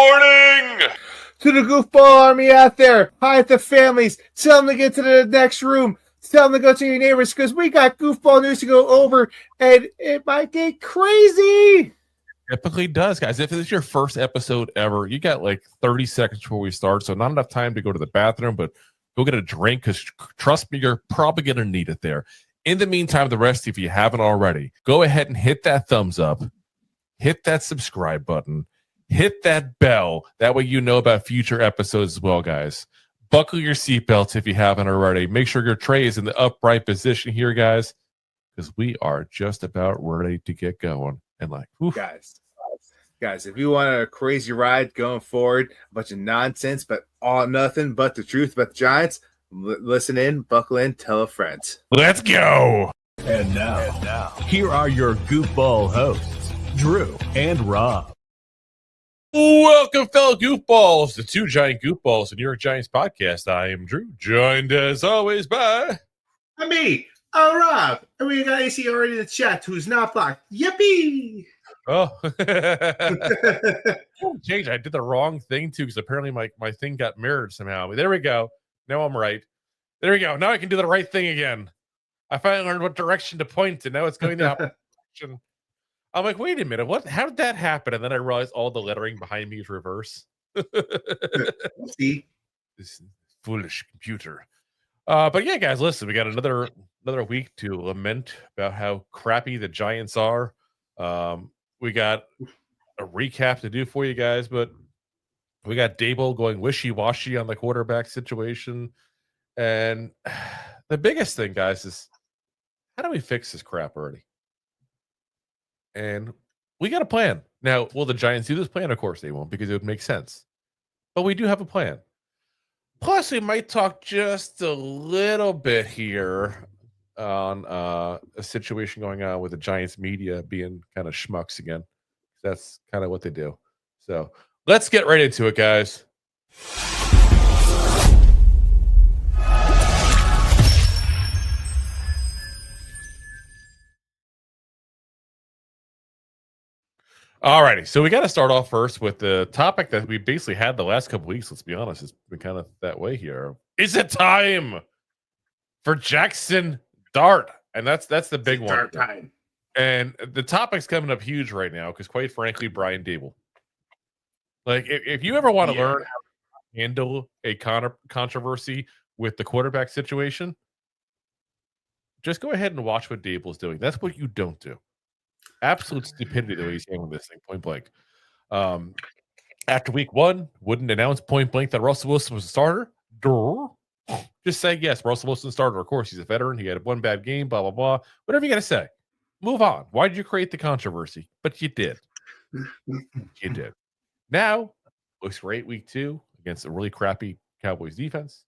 Warning! To the goofball army out there, Hyatt the families, tell them to get to the next room. Tell them to go to your neighbors because we got goofball news to go over, and it might get crazy. Typically does, guys. If it's your first episode ever, you got like 30 seconds before we start, so not enough time to go to the bathroom, but go get a drink because trust me, you're probably going to need it there. In the meantime, the rest, if you haven't already, go ahead and hit that thumbs up, hit that subscribe button, hit that bell. That way you know about future episodes as well, guys. Buckle your seatbelts if you haven't already. Make sure your tray is in the upright position here, guys, because we are just about ready to get going. And like, oof. Guys, if you want a crazy ride going forward, a bunch of nonsense, but all nothing but the truth about the Giants, listen in, buckle in, tell a friend. Let's go. And now, here are your goofball hosts, Drew and Rob. Welcome, fellow goofballs, to Two Giant Goofballs, the New York Giants podcast. I am Drew, joined as always by me, Rob. And we got AC already in the chat who's not blocked. Yippee! Oh, change. I did the wrong thing too because apparently my thing got mirrored somehow. There we go. Now I'm right. There we go. Now I can do the right thing again. I finally learned what direction to point to. Now it's going the opposite direction. I'm like, wait a minute, what? How did that happen? And then I realized all the lettering behind me is reverse. See, this foolish computer. But yeah, guys, listen, we got another week to lament about how crappy the Giants are. We got a recap to do for you guys, but we got Daboll going wishy-washy on the quarterback situation. And the biggest thing, guys, is how do we fix this crap already? And we got a plan. Now, will the Giants do this plan? Of course they won't, because it would make sense. But we do have a plan. Plus, we might talk just a little bit here on a situation going on with the Giants media being kind of schmucks again. That's kind of what they do. So let's get right into it, guys. Alrighty, so we got to start off first with the topic that we basically had the last couple weeks. Let's be honest, it's been kind of that way here. Is it time for Jaxson Dart? And that's the big one. Dart time. And the topic's coming up huge right now because, quite frankly, Brian Daboll. Like, if you ever want to learn how to handle a controversy with the quarterback situation, just go ahead and watch what Daboll's doing. That's what you don't do. Absolute stupidity the way he's handling this thing, point blank. After week one, wouldn't announce point blank that Russell Wilson was a starter. Just say, yes, Russell Wilson starter. Of course, he's a veteran. He had one bad game, blah, blah, blah. Whatever you got to say. Move on. Why did you create the controversy? But you did. You did. Now, looks great week 2 against a really crappy Cowboys defense.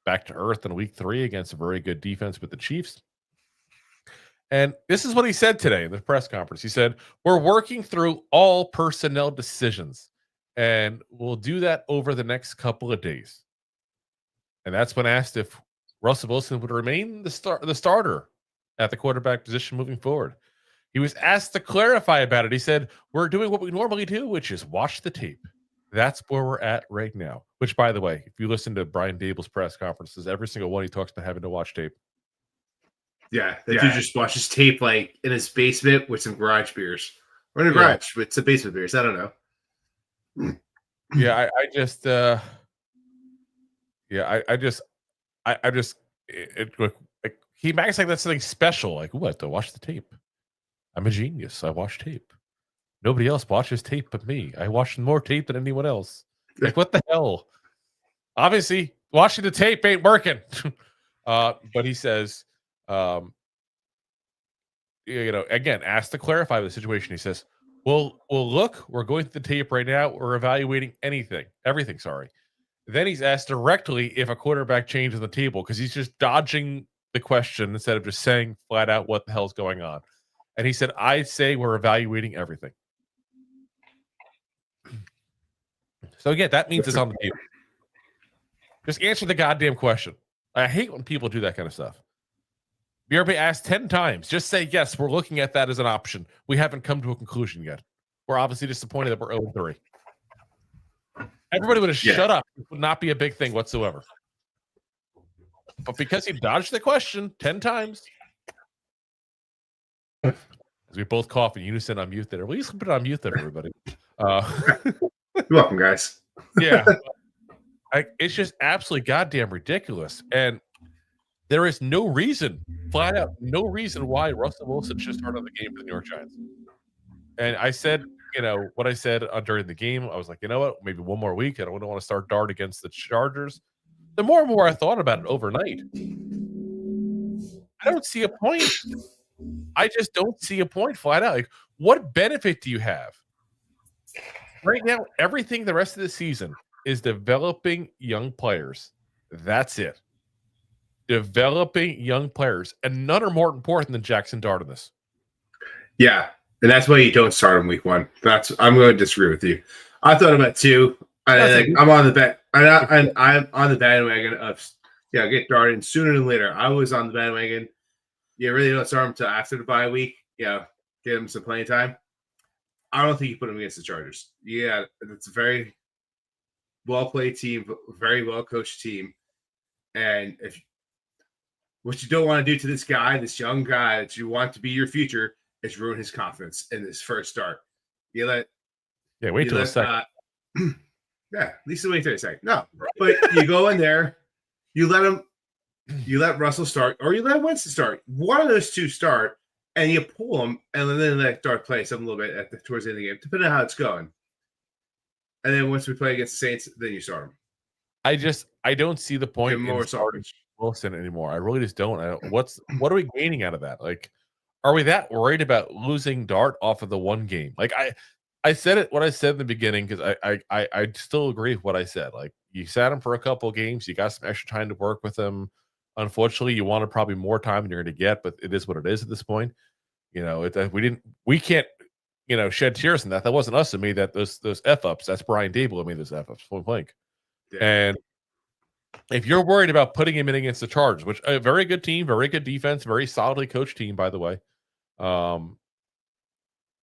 Back to earth in week 3 against a very good defense with the Chiefs. And this is what he said today in the press conference. He said, we're working through all personnel decisions, and we'll do that over the next couple of days. And that's when asked if Russell Wilson would remain the starter at the quarterback position moving forward. He was asked to clarify about it. He said, we're doing what we normally do, which is watch the tape. That's where we're at right now. Which, by the way, if you listen to Brian Daboll's press conferences, every single one he talks about having to watch tape. Yeah, that dude just watches tape like in his basement with some garage beers. Or in a garage with some basement beers. I don't know. Yeah, I just he acts like that's something special. Like, ooh, I have to watch the tape. I'm a genius. I watch tape. Nobody else watches tape but me. I watch more tape than anyone else. Like, what the hell? Obviously, watching the tape ain't working. But he says, again, asked to clarify the situation. He says, well, look, we're going through the tape right now. We're evaluating everything. Sorry. Then he's asked directly if a quarterback changes the table because he's just dodging the question instead of just saying flat out what the hell's going on. And he said, I'd say we're evaluating everything. So again, that means it's on the table. Just answer the goddamn question. I hate when people do that kind of stuff. BRB asked 10 times. Just say, yes, we're looking at that as an option. We haven't come to a conclusion yet. We're obviously disappointed that we're 0-3. everybody would have shut up. It would not be a big thing whatsoever. But because he dodged the question 10 times, as we both cough in unison on mute there. We used to put it on mute there, everybody. You're welcome, guys. Yeah. It's just absolutely goddamn ridiculous. And there is no reason, flat out, no reason why Russell Wilson should start on the game for the New York Giants. And I said, what I said during the game, I was like, you know what? Maybe one more week. I don't want to start Dart against the Chargers. The more and more I thought about it overnight, I don't see a point. I just don't see a point flat out. Like, what benefit do you have? Right now, everything the rest of the season is developing young players. That's it. Developing young players. And none are more important than Jaxson Dart in this. Yeah. And that's why you don't start him week 1. I'm going to disagree with you. I thought about it too. I'm on the bet. I'm on the bandwagon of get Dart in sooner than later. I was on the bandwagon. You really don't start him until after the bye week. Give him some playing time. I don't think you put him against the Chargers. Yeah, it's a very well played team, very well coached team. And if what you don't want to do to this guy, this young guy that you want to be your future, is ruin his confidence in his first start. Wait till a second. At least wait till a second. No, but you go in there, you let Russell start, or you let Winston start. One of those two start, and you pull them, and then let Dart play some a little bit towards the end of the game, depending on how it's going. And then once we play against the Saints, then you start them. I don't see the point in starting Wilson anymore. I really just don't. What are we gaining out of that? Like, are we that worried about losing Dart off of the one game? Like I said it what I said in the beginning because I still agree with what I said. Like, you sat him for a couple of games, you got some extra time to work with him. Unfortunately, you wanted probably more time than you're going to get, but it is what it is at this point. We can't shed tears in that. That wasn't us that made that those F ups. That's Brian Daboll that made those F ups. Point blank. Yeah. And if you're worried about putting him in against the Chargers, which a very good team, very good defense, very solidly coached team, by the way.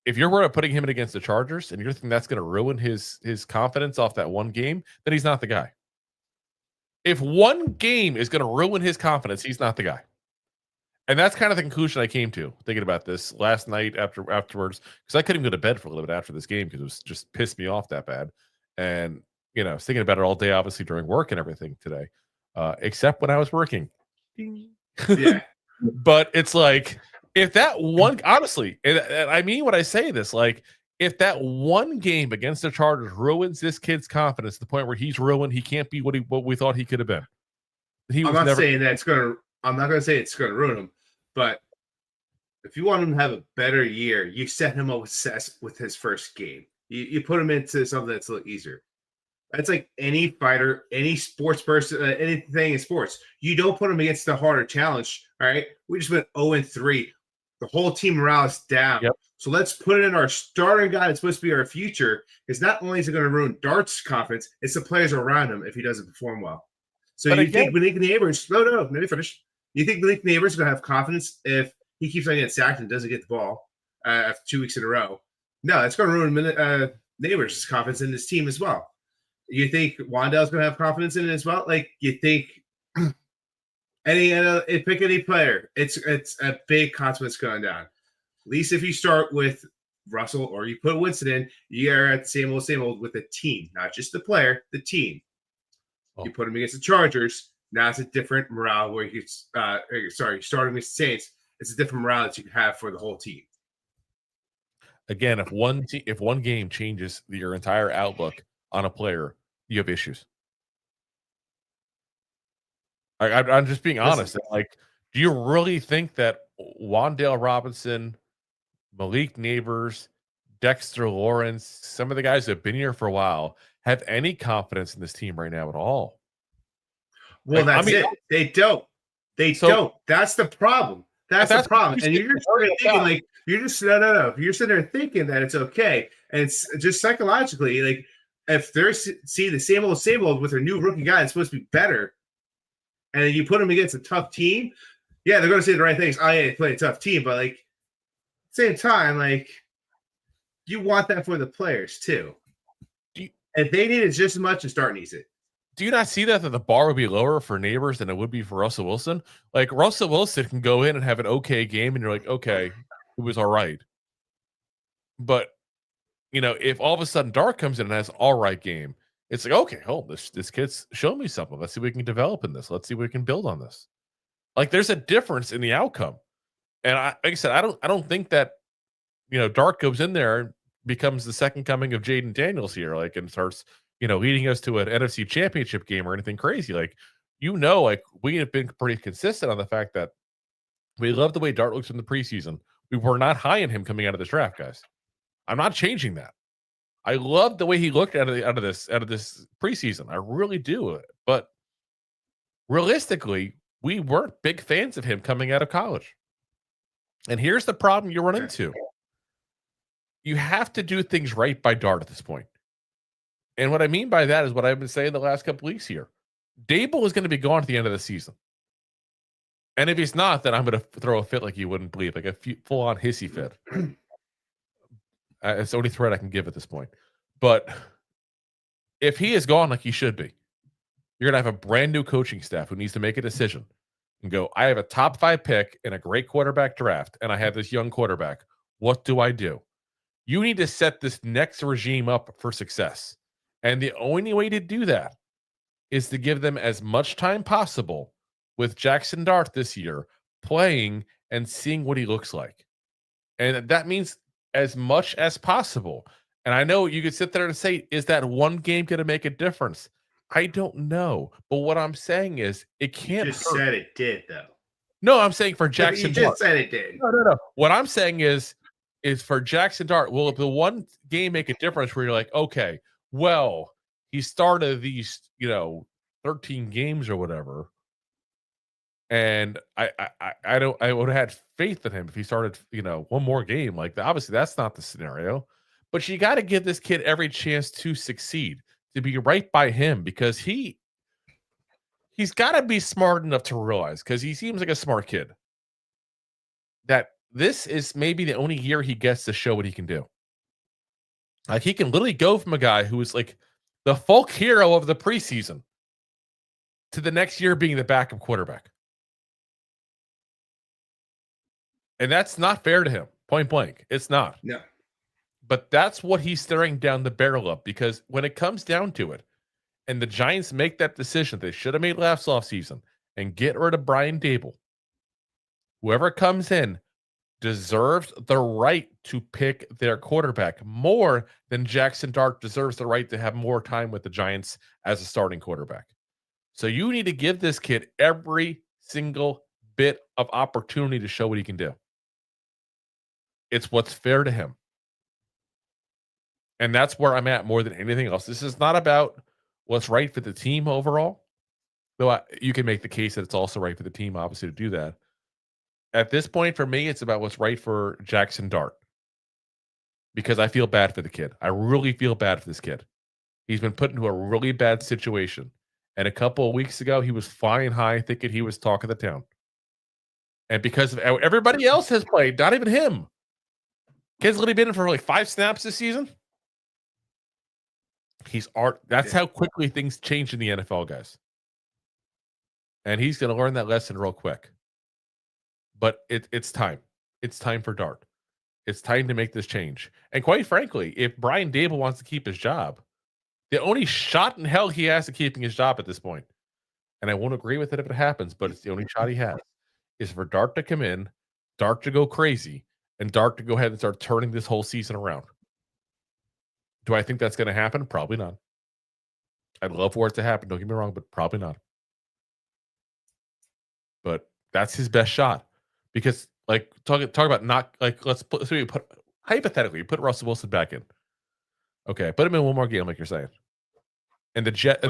If you're worried about putting him in against the Chargers and you're thinking that's going to ruin his confidence off that one game, then he's not the guy. If one game is going to ruin his confidence, he's not the guy. And that's kind of the conclusion I came to thinking about this last night afterwards, because I couldn't go to bed for a little bit after this game because it was just pissed me off that bad. And, I was thinking about it all day, obviously during work and everything today, except when I was working. Yeah. But it's like, if that one, honestly, and I mean what I say this, like, if that one game against the Chargers ruins this kid's confidence to the point where he's ruined, he can't be what we thought he could have been. I'm not saying that it's going to. I'm not going to say it's going to ruin him, but if you want him to have a better year, you set him up with success with his first game. You put him into something that's a little easier. That's like any fighter, any sports person, anything in sports. You don't put him against the harder challenge. All right, we just went 0-3. The whole team morale is down. Yep. So let's put it in our starting guy that's supposed to be our future. Because not only is it going to ruin Dart's confidence, it's the players around him if he doesn't perform well. So but you think Malik Neighbors? No, let me finish. You think Malik Neighbors is going to have confidence if he keeps on getting sacked and doesn't get the ball after 2 weeks in a row? No, it's going to ruin Neighbors' confidence in his team as well. You think Wandell's going to have confidence in it as well? Like, you think pick any player, it's a big consequence going down. At least if you start with Russell or you put Winston in, you are at the same old with the team, not just the player, the team. Oh. You put him against the Chargers, now it's a different morale where you starting with the Saints, it's a different morale that you have for the whole team. Again, if one game changes your entire outlook on a player, you have issues. I'm just being honest. Like, do you really think that Wan'Dale Robinson, Malik Neighbors, Dexter Lawrence, some of the guys that have been here for a while, have any confidence in this team right now at all? Well, it. They don't. They don't. That's the problem. That's the problem. And you're just thinking like you're sitting there thinking that it's okay, and it's just psychologically like if they're see the same old with their new rookie guy that's supposed to be better, and then you put them against a tough team, yeah, they're going to say the right things. Oh, yeah, they play a tough team, but like same time, like you want that for the players too. And they need it just as much as Dart needs it. Do you not see that the bar would be lower for Neighbors than it would be for Russell Wilson? Like Russell Wilson can go in and have an okay game, and you're like, okay, it was all right. But if all of a sudden Dart comes in and has an all right game, it's like, okay, this kid's showing me something. Let's see what we can develop in this. Let's see what we can build on this. Like there's a difference in the outcome. And like I said, I don't think that Dart goes in there and becomes the second coming of Jaden Daniels here, like, and starts leading us to an NFC championship game or anything crazy. Like, like we have been pretty consistent on the fact that we love the way Dart looks in the preseason. We were not high on him coming out of this draft, guys. I'm not changing that. I love the way he looked out of this preseason. I really do. But realistically, we weren't big fans of him coming out of college. And here's the problem you run into. You have to do things right by Dart at this point. And what I mean by that is what I've been saying the last couple weeks here. Daboll is going to be gone at the end of the season. And if he's not, then I'm going to throw a fit like you wouldn't believe, like a full-on hissy fit. It's the only threat I can give at this point. But if he is gone like he should be, you're going to have a brand new coaching staff who needs to make a decision and go, I have a top 5 pick in a great quarterback draft, and I have this young quarterback. What do I do? You need to set this next regime up for success. And the only way to do that is to give them as much time possible with Jaxson Dart this year, playing and seeing what he looks like. And that means as much as possible. And I know you could sit there and say, is that one game going to make a difference? I don't know. But what I'm saying is it can't You just said it did, though. No, I'm saying for Jaxson You Dart. just said it did. No. What I'm saying is for Jaxson Dart, will the one game make a difference where you're like, okay, well, he started these, 13 games or whatever. And I would have had faith in him if he started, one more game. Like, obviously that's not the scenario, but you got to give this kid every chance to succeed, to be right by him, because he's got to be smart enough to realize, because he seems like a smart kid, that this is maybe the only year he gets to show what he can do. Like, he can literally go from a guy who was like the folk hero of the preseason to the next year being the backup quarterback. And that's not fair to him, point blank. It's not. No. But that's what he's staring down the barrel of, because when it comes down to it, and the Giants make that decision they should have made last offseason and get rid of Brian Daboll, whoever comes in deserves the right to pick their quarterback more than Jaxson Dart deserves the right to have more time with the Giants as a starting quarterback. So you need to give this kid every single bit of opportunity to show what he can do. It's what's fair to him. And that's where I'm at more than anything else. This is not about what's right for the team overall, though you can make the case that it's also right for the team, obviously, to do that. At this point, for me, it's about what's right for Jaxson Dart, because I feel bad for the kid. I really feel bad for this kid. He's been put into a really bad situation. And a couple of weeks ago, he was flying high, thinking he was talk of the town. And because of everybody else has played, not even him. Kid's literally been in for like 5 snaps this season. That's how quickly things change in the NFL, guys. And he's going to learn that lesson real quick. But it's time. It's time for Dart. It's time to make this change. And quite frankly, if Brian Daboll wants to keep his job, the only shot in hell he has to keeping his job at this point, and I won't agree with it if it happens, but it's the only shot he has, is for Dart to come in, Dart to go crazy, and Dart to go ahead and start turning this whole season around. Do I think that's going to happen? Probably not. I'd love for it to happen. Don't get me wrong, but probably not. But that's his best shot, because talk about not like hypothetically you put Russell Wilson back in. Okay, put him in one more game, like you're saying. And the Giants.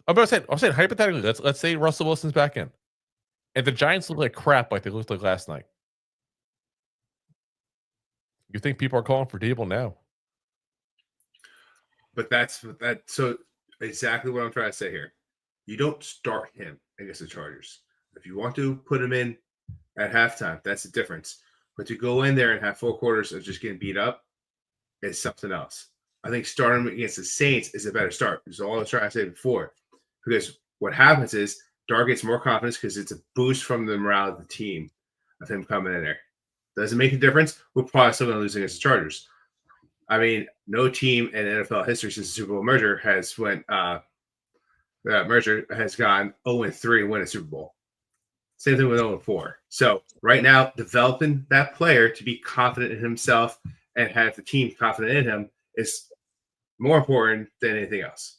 I'm saying hypothetically, let's say Russell Wilson's back in, and the Giants look like crap, like they looked like last night. You think people are calling for Daboll now? But that's so exactly what I'm trying to say here. You don't start him against the Chargers. If you want to put him in at halftime, that's the difference. But to go in there and have 4 quarters of just getting beat up is something else. I think starting him against the Saints is a better start. This is all I was trying to say before. Because what happens is Dart gets more confidence because it's a boost from the morale of the team of him coming in there. Doesn't make a difference. We're probably still going to lose against the Chargers. I mean, no team in NFL history since the Super Bowl merger has gone 0-3 and win a Super Bowl. Same thing with 0-4. So right now, developing that player to be confident in himself and have the team confident in him is more important than anything else.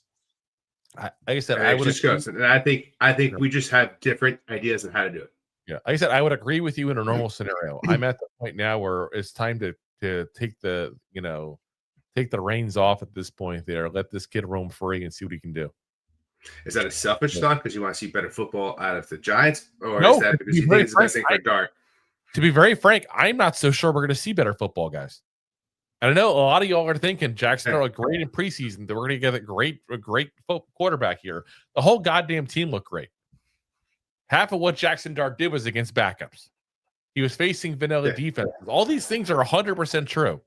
Like I said, and I would just goes, and I think we just have different ideas of how to do it. Yeah, like I said, I would agree with you in a normal scenario. I'm at the point now where it's time to take the reins off at this point. There, let this kid roam free and see what he can do. Is that a selfish thought because you want to see better football out of the Giants, or No, is that because you think it's the best thing for Dart? To be very frank, I'm not so sure we're going to see better football, guys. And I know a lot of y'all are thinking Jaxson Dart great in preseason. That we're going to get a great quarterback here. The whole goddamn team looked great. Half of what Jaxson Dart did was against backups. He was facing vanilla defenses. All these things are 100% true.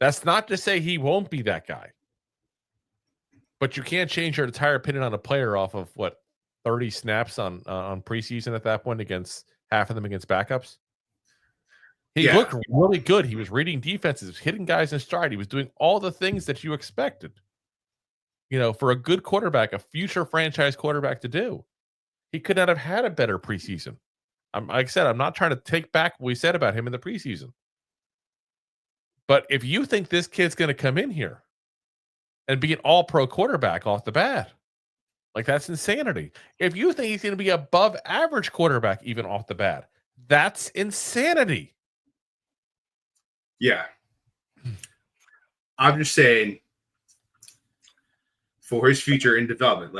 That's not to say he won't be that guy. But you can't change your entire opinion on a player off of 30 snaps on preseason at that point against half of them against backups. He looked really good. He was reading defenses, hitting guys in stride. He was doing all the things that you expected, for a good quarterback, a future franchise quarterback to do. He could not have had a better preseason. Like I said, I'm not trying to take back what we said about him in the preseason. But if you think this kid's going to come in here and be an all-pro quarterback off the bat, that's insanity. If you think he's going to be above average quarterback even off the bat, that's insanity. Yeah. I'm just saying for his future in development,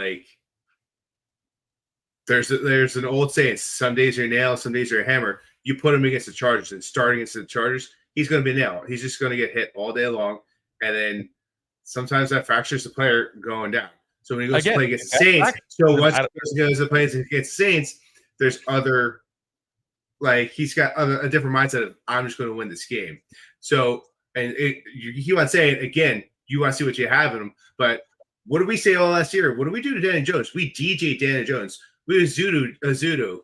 there's an old saying, some days you're a nail, some days you're a hammer. You put him against the Chargers and starting against the Chargers, he's going to be a nail. He's just going to get hit all day long. And then sometimes that fractures the player going down. So when he goes to play against the Saints, once he goes to play against the Saints, there's other he's got a different mindset of I'm just going to win this game. So you keep on saying again, you want to see what you have in him. But what did we say all last year? What did we do to Daniel Jones? We DJ Daniel Jones. We Zudu.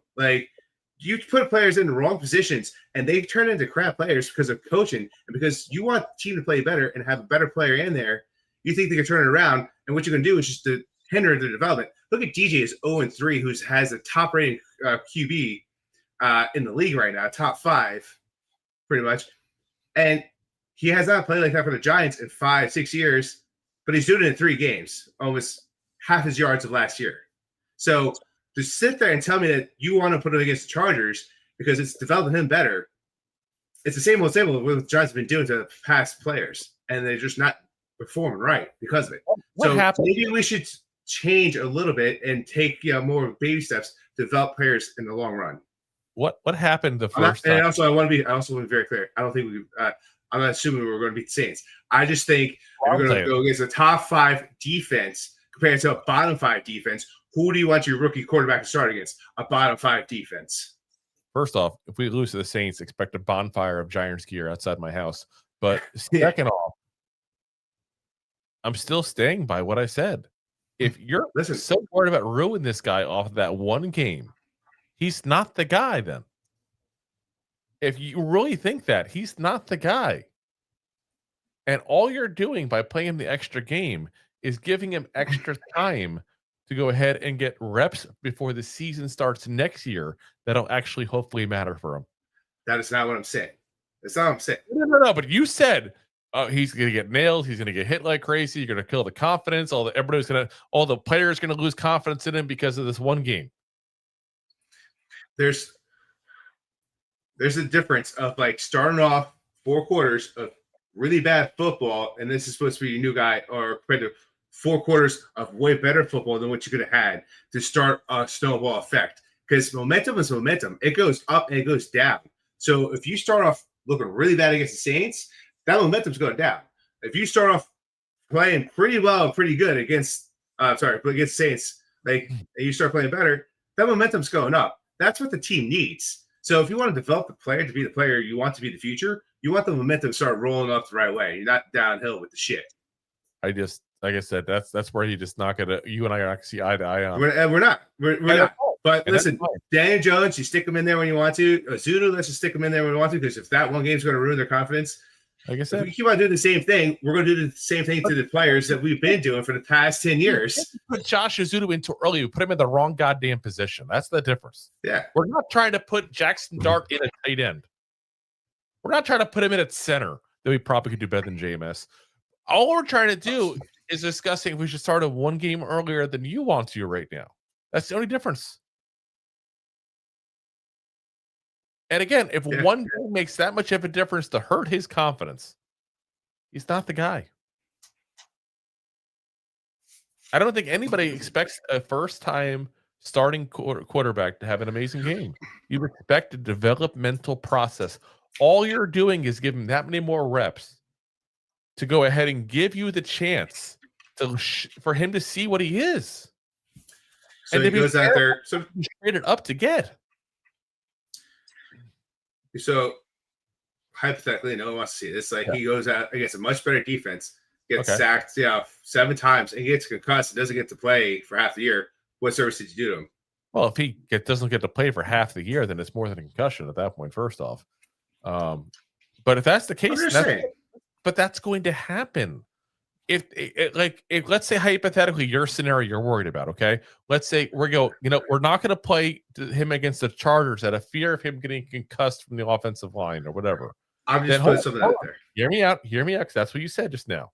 You put players in the wrong positions and they turn into crap players because of coaching and because you want the team to play better and have a better player in there. You think they can turn it around, and what you're going to do is just to hinder the development. Look at DJ is 0-3, who has a top rated QB in the league right now, top 5, pretty much. And he has not played like that for the Giants in 5-6 years, but he's doing it in 3 games, almost half his yards of last year. So to sit there and tell me that you want to put him against the Chargers because it's developing him better, it's the same old what the Giants have been doing to the past players, and they're just not performing right because of it. What happened? Maybe we should change a little bit and take more baby steps to develop players in the long run. What happened the first time? And also, I want to be very clear. I don't think I'm not assuming we're going to beat the Saints. I just think we're going to go against a top 5 defense compared to a bottom 5 defense. Who do you want your rookie quarterback to start against? A bottom 5 defense. First off, if we lose to the Saints, expect a bonfire of Giants gear outside my house. But second off, I'm still staying by what I said. If you're so worried about ruining this guy off of that one game, he's not the guy then. If you really think that, he's not the guy. And all you're doing by playing him the extra game is giving him extra time to go ahead and get reps before the season starts next year that'll actually hopefully matter for him. That is not what I'm saying. That's not what I'm saying. No, but you said he's going to get nailed. He's going to get hit like crazy. You're going to kill the confidence. All the players going to lose confidence in him because of this one game. There's a difference of starting off 4 quarters of really bad football, and this is supposed to be your new guy, or compared to 4 quarters of way better football than what you could have had to start a snowball effect. Because momentum is momentum. It goes up and it goes down. So if you start off looking really bad against the Saints, that momentum's going down. If you start off playing pretty well, pretty good against Saints, and you start playing better, that momentum's going up. That's what the team needs. So if you want to develop the player to be the player you want to be in the future, You want the momentum to start rolling up the right way. You're not downhill with the shit. Like I said, that's where he just not gonna. You and I are not gonna see eye to eye on. We're not. We're not. But And listen, Daniel Jones, you stick him in there when you want to. Ozuna, let's just stick him in there when we want to, because if that one game's going to ruin their confidence, like I said, if we keep on doing the same thing, we're going to do the same thing to the players that we've been doing for the past 10 years. Put Josh Ozuna in too early. We put him in the wrong goddamn position. That's the difference. Yeah. We're not trying to put Jaxson Dart in a tight end. We're not trying to put him in at center. That we probably could do better than JMS. All we're trying to do is discussing if we should start a one game earlier than you want to right now. That's the only difference. And again, if one game makes that much of a difference to hurt his confidence, he's not the guy. I don't think anybody expects a first-time starting quarterback to have an amazing game. You expect a developmental process. All you're doing is giving that many more reps to go ahead and give you the chance to for him to see what he is. So and he goes out there. So traded up to get. So hypothetically, no one wants to see this. Like he goes out against a much better defense, gets sacked, 7 times, and gets concussed and doesn't get to play for half the year. What service did you do to him? Well, if he doesn't get to play for half the year, then it's more than a concussion at that point. First off, but if that's the case, that's going to happen. If let's say hypothetically your scenario you're worried about, okay? Let's say we're not going to play him against the Chargers out of fear of him getting concussed from the offensive line or whatever. I'm just putting something out there. Hear me out. Because that's what you said just now.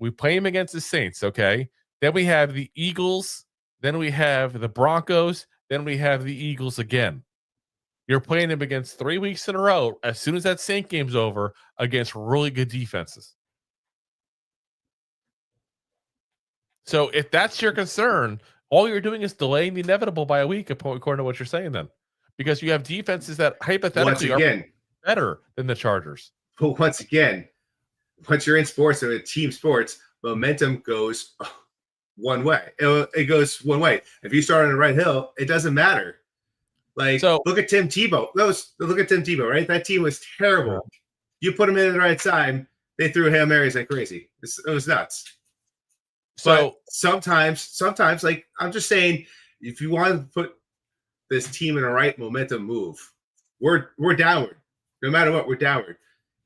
We play him against the Saints, okay? Then we have the Eagles. Then we have the Broncos. Then we have the Eagles again. You're playing him against 3 weeks in a row. As soon as that Saint game's over, against really good defenses. So if that's your concern, all you're doing is delaying the inevitable by a week, according to what you're saying then. Because you have defenses that hypothetically are better than the Chargers. But once again, once you're in sports and team sports, momentum goes one way. It goes one way. If you start on the right hill, it doesn't matter. Look at Tim Tebow. Look at Tim Tebow, right? That team was terrible. Yeah. You put him in at the right time, they threw Hail Marys like crazy. It was nuts. So but sometimes, like I'm just saying, if you want to put this team in a right momentum move, we're downward. No matter what, we're downward.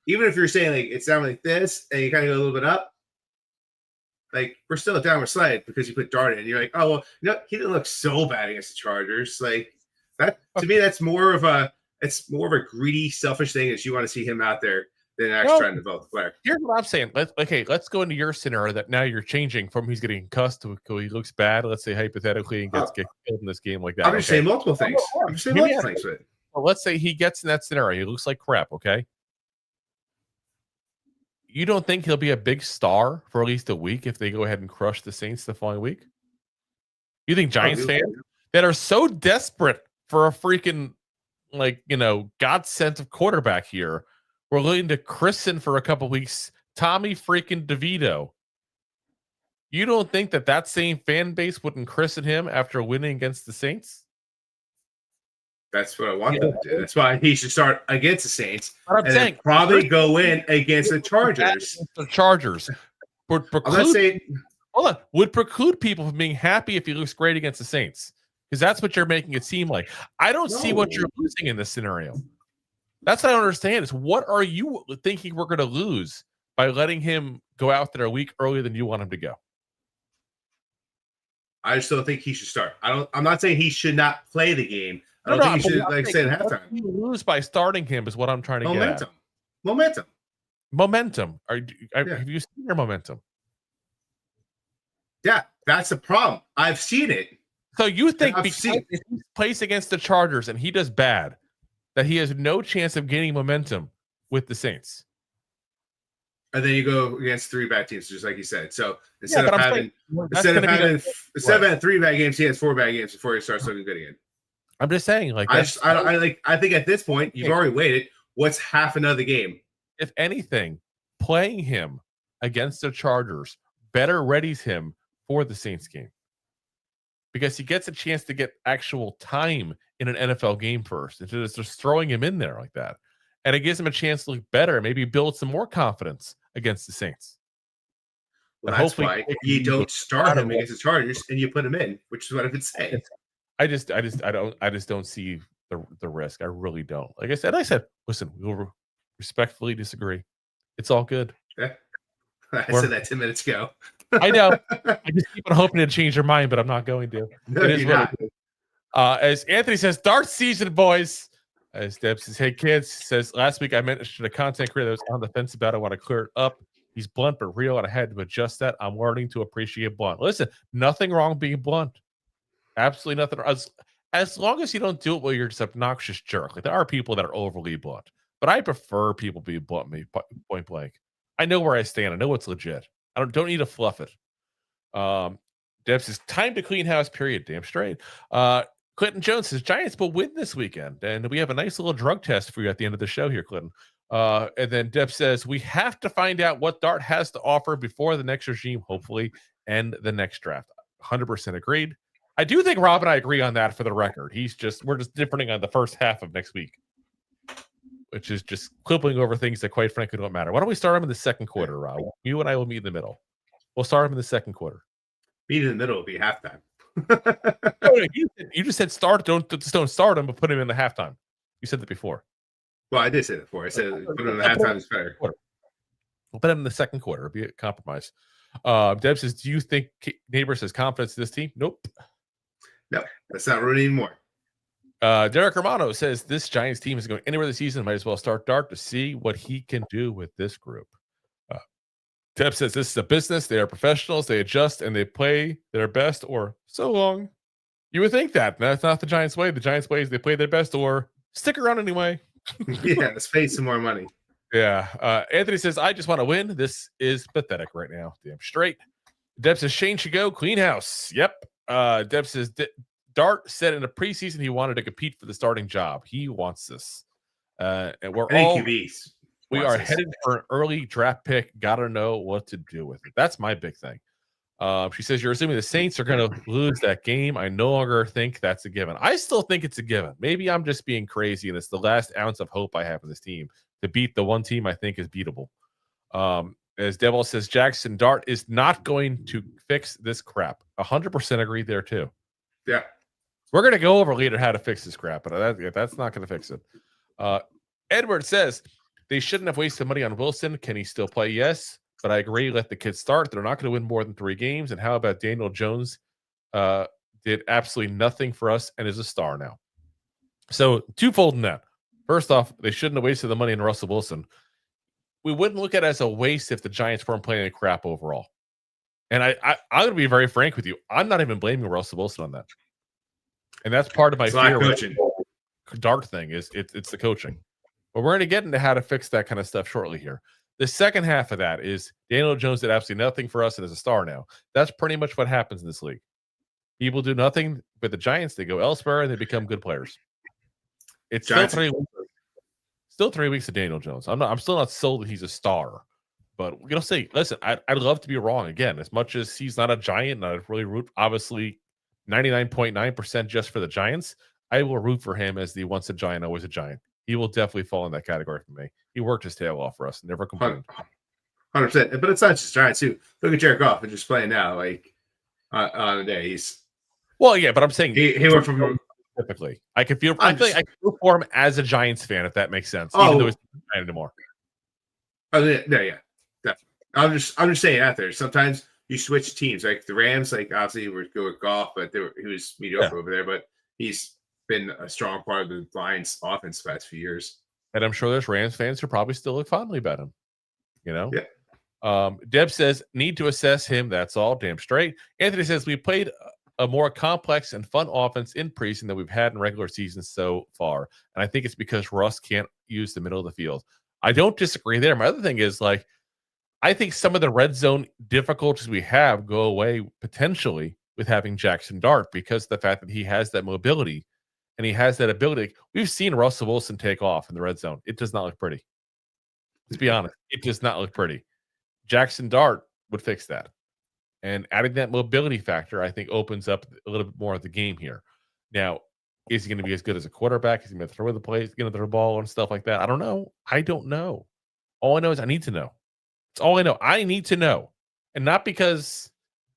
Even if you're saying like it's down like this and you kind of go a little bit up, like we're still a downward slide because you put Dart in. And you're like, oh well, he didn't look so bad against the Chargers. Like that to me, that's more of a greedy, selfish thing as you want to see him out there. Than actually trying to develop the player. Here's what I'm saying. Let's go into your scenario that now you're changing from he's getting cussed to he looks bad. Let's say hypothetically and gets killed in this game like that. I'm just saying multiple things. I'm just saying multiple things with it. Well, let's say he gets in that scenario. He looks like crap, okay? You don't think he'll be a big star for at least a week if they go ahead and crush the Saints the following week? You think Giants fans that are so desperate for a freaking God sent of quarterback here, we're looking to christen for a couple weeks Tommy freaking DeVito. You don't think that same fan base wouldn't christen him after winning against the Saints? That's what I want them to do. That's why he should start against the Saints. I'm saying probably go in against the Chargers. The Chargers would preclude people from being happy if he looks great against the Saints, because that's what you're making it seem like. I don't see what you're losing in this scenario. That's what I don't understand is what are you thinking we're going to lose by letting him go out there a week earlier than you want him to go? I just don't think he should start. I'm not saying he should not play the game. I don't think he should say at halftime. You lose by starting him is what I'm trying to get at. Momentum. Have you seen your momentum? Yeah, that's the problem. I've seen it. So you think because if he plays against the Chargers and he does bad, that he has no chance of gaining momentum with the Saints? And then you go against 3 bad teams, just like you said. So instead of having 3 bad games, he has 4 bad games before he starts looking good again. I'm just saying, I think at this point you've already waited. What's half another game? If anything, playing him against the Chargers better readies him for the Saints game, because he gets a chance to get actual time in an NFL game first, instead of just throwing him in there like that. and it gives him a chance to look better, maybe build some more confidence against the Saints. Well, that's why you don't start him against the Chargers and you put him in, which is what I would say. I just don't see the risk. I really don't. Like I said, listen, we'll respectfully disagree. It's all good. Yeah. I said that 10 minutes ago. I know. I just keep on hoping to change your mind, but I'm not going to. No, it is you're not. As Anthony says, Dart season, boys. As Deb says, hey kids, says last week I mentioned a content creator that was on the fence about it. I want to clear it up. He's blunt but real, and I had to adjust that. I'm learning to appreciate blunt. Listen, nothing wrong being blunt. Absolutely nothing. As long as you don't do it while you're just obnoxious jerk. Like there are people that are overly blunt, but I prefer people being blunt me point blank. I know where I stand. I know what's legit. I don't need to fluff it. Deb says, time to clean house, period. Damn straight. Clinton Jones says, Giants will win this weekend. And we have a nice little drug test for you at the end of the show here, Clinton. And then Deb says, we have to find out what Dart has to offer before the next regime, hopefully, and the next draft. 100% agreed. I do think Rob and I agree on that for the record. We're just differing on the first half of next week, which is just clipping over things that quite frankly don't matter. Why don't we start him in the second quarter, Rob? You and I will meet in the middle. We'll start him in the second quarter. Meet in the middle will be halftime. You just said start. Don't start him, but put him in the halftime. You said that before. Well, I did say that before. I said put him in the halftime is better. We'll put him in the second quarter. It'll be a compromise. Deb says, do you think Neighbors has confidence in this team? Nope. No, that's not running anymore. Derek Romano says this Giants team is going anywhere this season. Might as well start Dart to see what he can do with this group. Deb says this is a business. They are professionals. They adjust and they play their best or so long. You would think that. That's not the Giants' way. The Giants' way is they play their best or stick around anyway. Yeah, let's pay some more money. Yeah. Anthony says, I just want to win. This is pathetic right now. Damn straight. Deb says Shane should go. Clean house. Yep. Deb says Dart said in the preseason he wanted to compete for the starting job. He wants this. And we're all QBs. We are headed for an early draft pick. Got to know what to do with it. That's my big thing. She says, you're assuming the Saints are going to lose that game. I no longer think that's a given. I still think it's a given. Maybe I'm just being crazy, and it's the last ounce of hope I have in this team to beat the one team I think is beatable. As Daboll says, Jaxson Dart is not going to fix this crap. 100% agree there, too. Yeah. We're going to go over later how to fix this crap, but that's not going to fix it. Edward says, they shouldn't have wasted money on Wilson. Can he still play? Yes, but I agree. Let the kids start. They're not going to win more than 3 games. And how about Daniel Jones? Did absolutely nothing for us and is a star now. So twofold in that. First off, they shouldn't have wasted the money on Russell Wilson. We wouldn't look at it as a waste if the Giants weren't playing crap overall. And I'm going to be very frank with you. I'm not even blaming Russell Wilson on that. And that's part of my fear with the Dart thing is it's the coaching. But we're going to get into how to fix that kind of stuff shortly here. The second half of that is Daniel Jones did absolutely nothing for us and is a star now. That's pretty much what happens in this league. People do nothing with the Giants. They go elsewhere and they become good players. It's still 3 weeks of Daniel Jones. I'm still not sold that he's a star. But we're going to say, listen, I'd love to be wrong again. As much as he's not a Giant, and I really root, obviously, 99.9% just for the Giants, I will root for him as the once a Giant, always a Giant. He will definitely fall in that category for me. He worked his tail off for us, never complained. 100%. But it's not just Giants, too. Look at Jared Goff, just playing now. Like, on a day, he's. Well, yeah, but I'm saying he went from. Typically, I can feel for him as a Giants fan, if that makes sense. Even though he's not a Giant anymore. Oh, yeah, definitely. I'm just saying out there. Sometimes you switch teams, like the Rams. Like obviously, we're good with Goff, but he was mediocre over there. But he's been a strong part of the Lions' offense the past few years. And I'm sure there's Rams fans who probably still look fondly about him. You know. Yeah. Deb says need to assess him. That's all. Damn straight. Anthony says we played a more complex and fun offense in preseason than we've had in regular seasons so far. And I think it's because Russ can't use the middle of the field. I don't disagree there. My other thing is, like, I think some of the red zone difficulties we have go away potentially with having Jaxson Dart because of the fact that he has that mobility and he has that ability. We've seen Russell Wilson take off in the red zone. It does not look pretty. Let's be honest. It does not look pretty. Jaxson Dart would fix that. And adding that mobility factor, I think, opens up a little bit more of the game here. Now, Is he going to be as good as a quarterback? Is he going to throw the plays, going to throw the ball and stuff like that? I don't know. I don't know. All I know is I need to know. It's all I know. I need to know. And not because,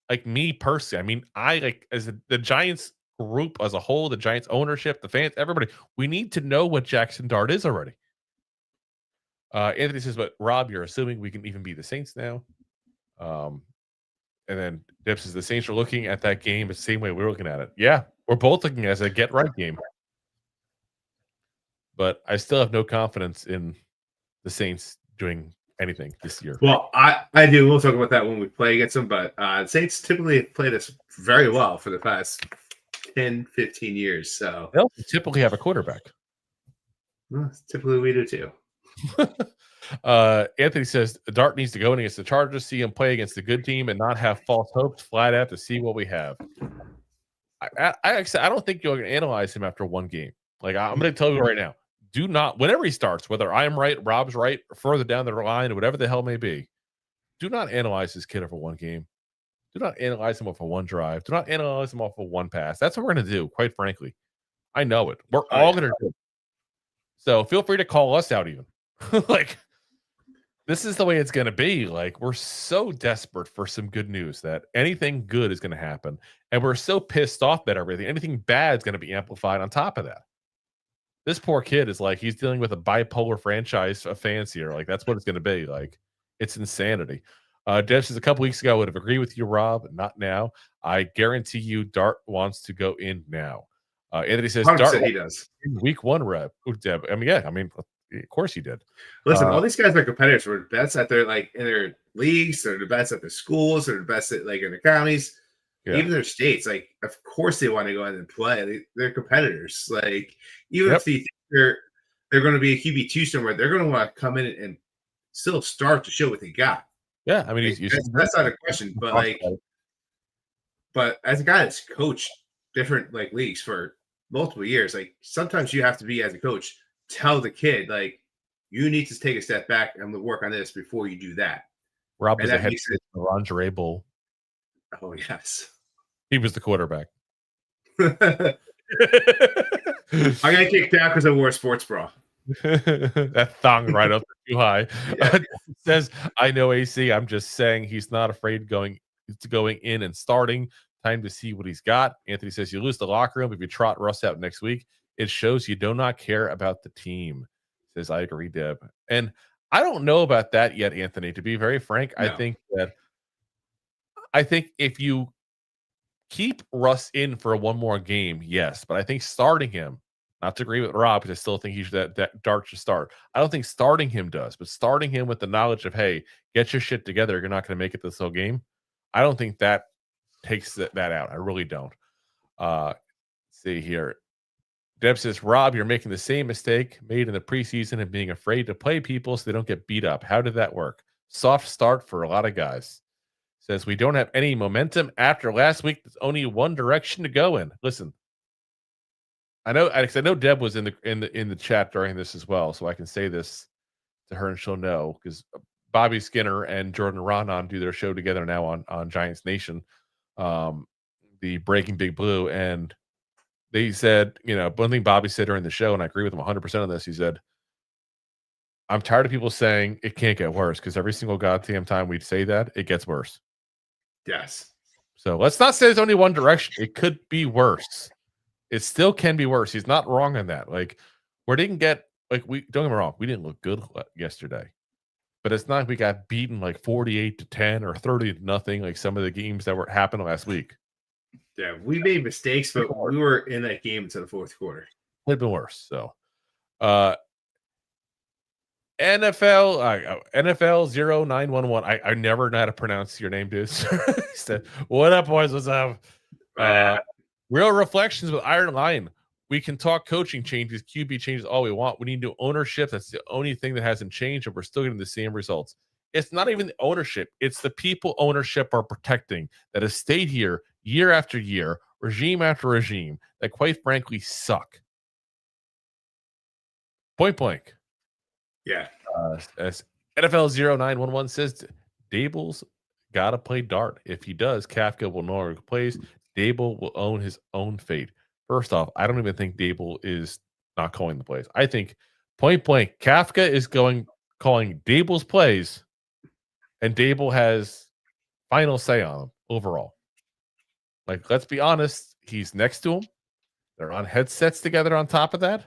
like, me personally. I mean, I, like, as the Giants group as a whole, the Giants ownership, the fans, everybody, we need to know what Jaxson Dart is already. Anthony says, but Rob, you're assuming we can even beat the Saints now. And then Dip says the Saints are looking at that game the same way we're looking at it. Yeah, we're both looking at it as a get-right game. But I still have no confidence in the Saints doing anything this year. Well, I do. We'll talk about that when we play against them. But the Saints typically have played us very well for the past 10, 15 years. So They'll typically have a quarterback. Well, typically we do too. Anthony says Dart needs to go in against the Chargers, see him play against the good team, and not have false hopes. Flat out to see what we have. I don't think you're going to analyze him after one game. Like, I'm going to tell you right now, do not, whenever he starts, whether I'm right, Rob's right, or further down the line, or whatever the hell may be, do not analyze this kid over one game. Do not analyze him off of one drive. Do not analyze him off of one pass. That's what we're going to do, quite frankly. I know it. We're all going to do it. So feel free to call us out even. Like, this is the way it's going to be. Like, we're so desperate for some good news that anything good is going to happen. And we're so pissed off that anything bad is going to be amplified on top of that. This poor kid is like, he's dealing with a bipolar franchise of fans here. Like, that's what it's going to be. Like, it's insanity. Dev says a couple weeks ago, I would have agreed with you, Rob. Not now. I guarantee you Dart wants to go in now. Anthony says Dart he does. Week 1 rep. Deb. I mean, of course he did. Listen, all these guys are competitors. We're the best at their, like, in their leagues. They're the best at their schools. They're the best at, like, in their counties, even their states. Like, of course they want to go in and play. They're competitors. Like, even if they think they're going to be a QB2 somewhere, they're going to want to come in and still start to show what they got. Yeah, I mean, that's not a question. But, like, but as a guy that's coached different, like, leagues for multiple years, like, sometimes you have to be, as a coach, tell the kid, like, you need to take a step back and work on this before you do that. Rob was ahead of Andre Patterson. Oh, yes. He was the quarterback. I got kicked out because I wore a sports bra. That thong right up too high. Yeah. Says, I know AC. I'm just saying he's not afraid going in and starting. Time to see what he's got. Anthony says you lose the locker room if you trot Russ out next week. It shows you do not care about the team. Says, I agree, Deb. And I don't know about that yet, Anthony. To be very frank, no. I think if you keep Russ in for one more game, yes. But I think starting him, not to agree with Rob, because I still think that Dart should start. I don't think starting him does, but starting him with the knowledge of, hey, get your shit together. You're not going to make it this whole game. I don't think that takes that out. I really don't. See here. Deb says, Rob, you're making the same mistake made in the preseason and being afraid to play people so they don't get beat up. How did that work? Soft start for a lot of guys. Says, we don't have any momentum after last week. There's only one direction to go in. Listen, I know Deb was in the chat during this as well, so I can say this to her and she'll know, because Bobby Skinner and Jordan Runyan do their show together now on Giants Nation, the Breaking Big Blue, and they said, one thing Bobby said during the show, and I agree with him 100% on this, he said, I'm tired of people saying it can't get worse, because every single goddamn time we say that, it gets worse. Yes. So let's not say there's only one direction. It could be worse. It still can be worse. He's not wrong on that. Like, we didn't get, like, don't get me wrong, we didn't look good yesterday. But it's not like we got beaten like 48-10 or 30-0, like some of the games that happened last week. Yeah, we made mistakes, but we were in that game until the fourth quarter. It would have been worse. So, NFL 0911. I never know how to pronounce your name, dude. He said, "What up, boys? What's up?" Real Reflections with Iron Lion. We can talk coaching changes, QB changes, all we want. We need new ownership. That's the only thing that hasn't changed, and we're still getting the same results. It's not even the ownership. It's the people ownership are protecting that has stayed here year after year, regime after regime, that quite frankly suck. Point blank. Yeah. As NFL 0911 says, Daboll's got to play Dart. If he does, Kafka will no longer play. Daboll will own his own fate. First off, I don't even think Daboll is not calling the plays. I think point blank, Kafka is calling Daboll's plays, and Daboll has final say on them overall. Like, let's be honest, he's next to him. They're on headsets together on top of that.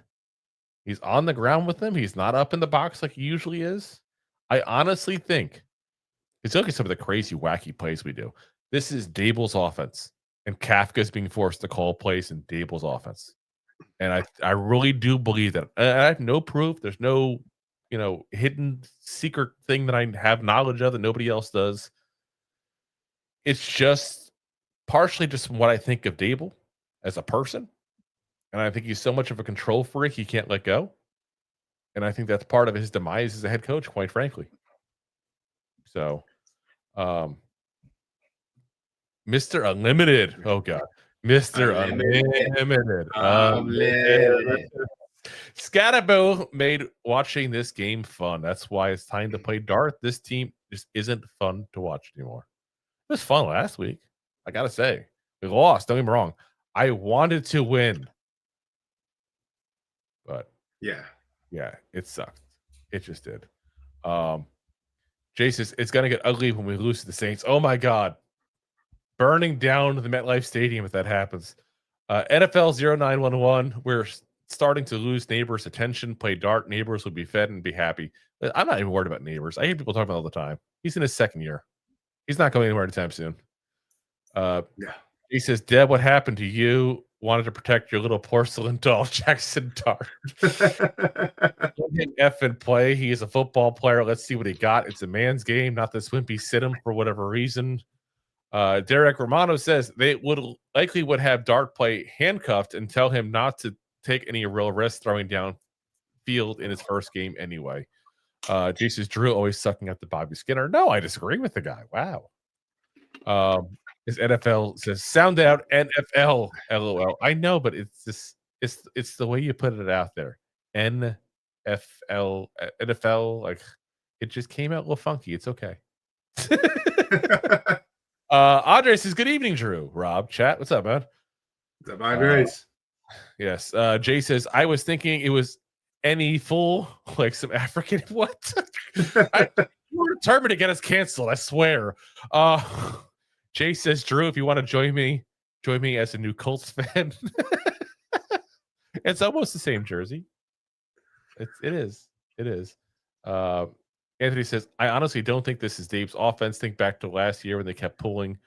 He's on the ground with them. He's not up in the box like he usually is. I honestly think, because look at some of the crazy, wacky plays we do. This is Daboll's offense, and Kafka's being forced to call plays in Daboll's offense. And I really do believe that. I have no proof. There's no, hidden secret thing that I have knowledge of that nobody else does. It's just partially just what I think of Daboll as a person. And I think he's so much of a control freak, he can't let go. And I think that's part of his demise as a head coach, quite frankly. So, Mr. Unlimited. Oh, God. Mr. Unlimited. Scatabo made watching this game fun. That's why it's time to play Dart. This team just isn't fun to watch anymore. It was fun last week. I got to say. We lost. Don't get me wrong. I wanted to win. But yeah, it sucked. It just did. Jay says it's gonna get ugly when we lose to the Saints. Oh my God, burning down the MetLife Stadium if that happens. NFL 0911. We're starting to lose neighbors' attention. Play Dart. Neighbors will be fed and be happy. I'm not even worried about neighbors. I hear people talking about it all the time. He's in his second year. He's not going anywhere anytime soon. He says, Deb, what happened to you? Wanted to protect your little porcelain doll, Jaxson Dart. F and play. He is a football player. Let's see what he got. It's a man's game, not this wimpy sit him for whatever reason. Derek Romano says they would have Dart play handcuffed and tell him not to take any real risk throwing down field in his first game anyway. Jesus Drew always sucking at the Bobby Skinner. No, I disagree with the guy. Wow. His NFL says sound out NFL LOL. I know, but it's just it's the way you put it out there. NFL, like it just came out a little funky. It's okay. Andre says, good evening, Drew. Rob, chat. What's up, man? What's up, Andre? Yes. Jay says, I was thinking it was any fool, like some African. What? We're determined to get us canceled, I swear. Jay says, Drew, if you want to join me as a new Colts fan. It's almost the same jersey. It is. Anthony says, I honestly don't think this is Dave's offense. Think back to last year when they kept pulling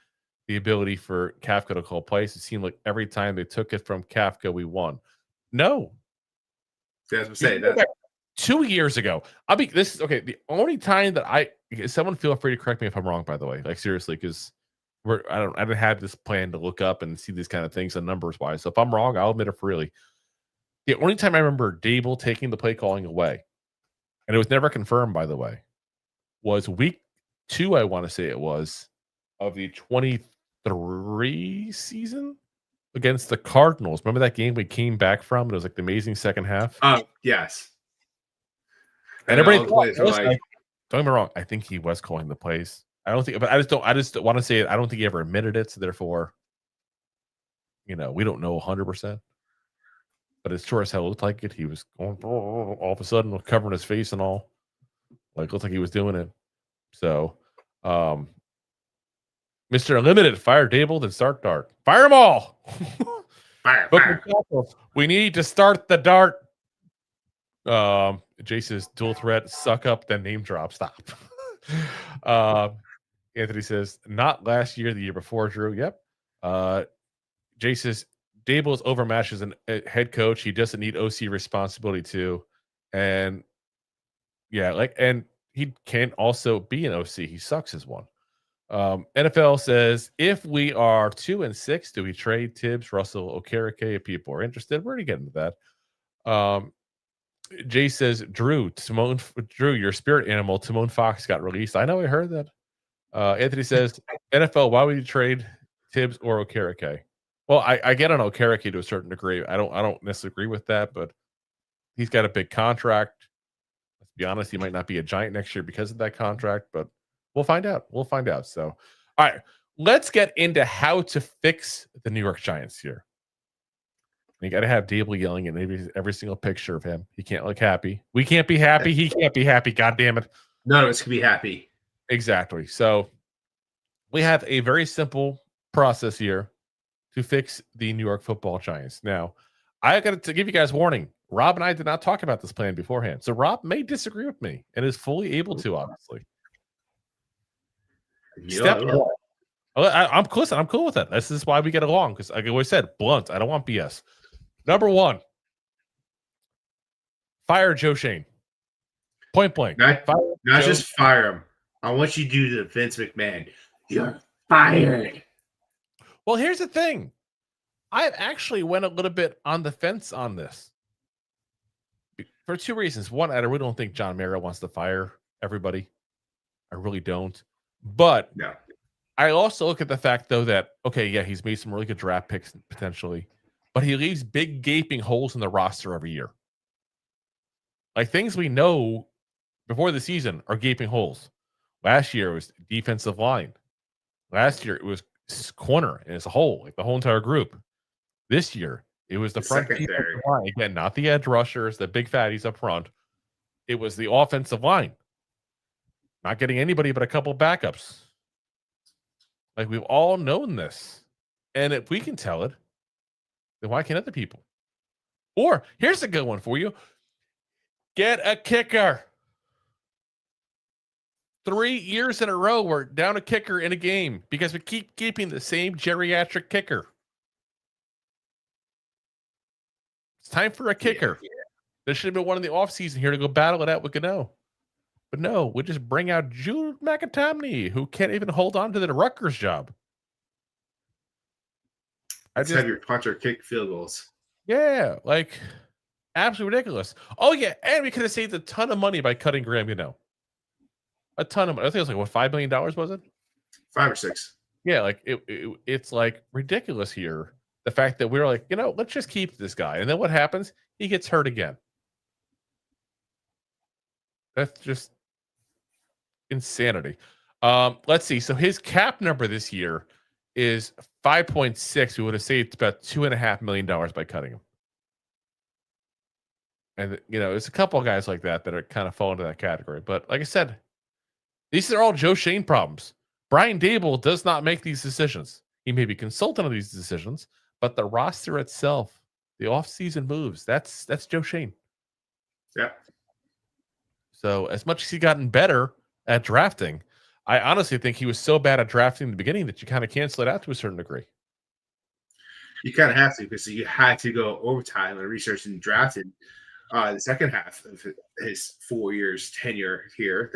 the ability for Kafka to call plays. It seemed like every time they took it from Kafka, we won. No. That's what I'm saying. 2 years ago. This is okay. The only time that someone feel free to correct me if I'm wrong, by the way. Like seriously, because I didn't have this plan to look up and see these kind of things and numbers wise. So if I'm wrong, I'll admit it freely. The only time I remember Daboll taking the play calling away, and it was never confirmed, by the way, was week 2, I want to say it was, of the 23 season against the Cardinals. Remember that game we came back from? It was like the amazing second half. Yes. And everybody don't get me wrong. I think he was calling the plays. I just want to say it. I don't think he ever admitted it. So therefore, we don't know 100%. But it sure as hell looked like it. He was going all of a sudden covering his face and all. Like looked like he was doing it. So, Mr. Unlimited, fire Daboll, then start Dart. Fire them all. Fire. We need to start the Dart. Jay says dual threat, suck up, then name drop. Stop. Anthony says, not last year, the year before, Drew. Yep. Jay says, Daboll is overmatched as a head coach. He doesn't need OC responsibility too. And and he can also be an OC. He sucks as one. NFL says, if we are 2-6, do we trade Tibbs, Russell, Okereke? If people are interested, we're going to get into that. Jay says, Drew, your spirit animal, Timon Fox got released. I know, I heard that. Anthony says, NFL, why would you trade Tibbs or Okereke? Well, I get on Okereke to a certain degree. I don't necessarily agree with that, but he's got a big contract. Let's be honest, he might not be a Giant next year because of that contract, but we'll find out. So, all right, let's get into how to fix the New York Giants here. You got to have Daboll yelling in every single picture of him. He can't look happy. We can't be happy. He can't be happy. God damn it. None of us can be happy. Exactly. So we have a very simple process here to fix the New York Football Giants. Now, I got to give you guys warning. Rob and I did not talk about this plan beforehand. So Rob may disagree with me and is fully able to, obviously. Step one. I'm listen, I'm cool with that. This is why we get along, because like I always said, blunt. I don't want BS. Number one, fire Joe Schoen. Point blank. Not just fire him. I want you to do the Vince McMahon. You're fired. Well, here's the thing. I actually went a little bit on the fence on this for two reasons. One, I really don't think John Mara wants to fire everybody. I really don't. But no. I also look at the fact, though, that, okay, yeah, he's made some really good draft picks potentially, but he leaves big gaping holes in the roster every year. Like things we know before the season are gaping holes. Last year it was defensive line. Last year it was corner and it's a hole, like the whole entire group. This year it was the front defensive line. Again, not the edge rushers, the big fatties up front. It was the offensive line. Not getting anybody but a couple backups. Like we've all known this. And if we can tell it, then why can't other people? Or here's a good one for you. Get a kicker. 3 years in a row, we're down a kicker in a game because we keep keeping the same geriatric kicker. It's time for a kicker. Yeah. There should have been one in the offseason here to go battle it out with Gano. But no, we just bring out Jude McAtomney, who can't even hold on to the Rutgers job. Let's have your punter kick field goals. Yeah, like absolutely ridiculous. Oh, yeah, and we could have saved a ton of money by cutting Graham Gano. A ton of money. I think it was like, what, $5 million, was it? 5 or 6. Yeah, like it's like ridiculous here. The fact that we're like, let's just keep this guy. And then what happens? He gets hurt again. That's just insanity. Let's see. So his cap number this year is 5.6. We would have saved about $2.5 million by cutting him. And, there's a couple of guys like that are kind of fall into that category. But like I said, these are all Joe Schoen problems. Brian Daboll does not make these decisions. He may be consultant on these decisions, but the roster itself, the offseason moves, that's Joe Schoen. Yeah. So as much as he's gotten better at drafting, I honestly think he was so bad at drafting in the beginning that you kind of cancel it out to a certain degree. You kind of have to, because you had to go overtime and research and drafted the second half of his 4 years tenure here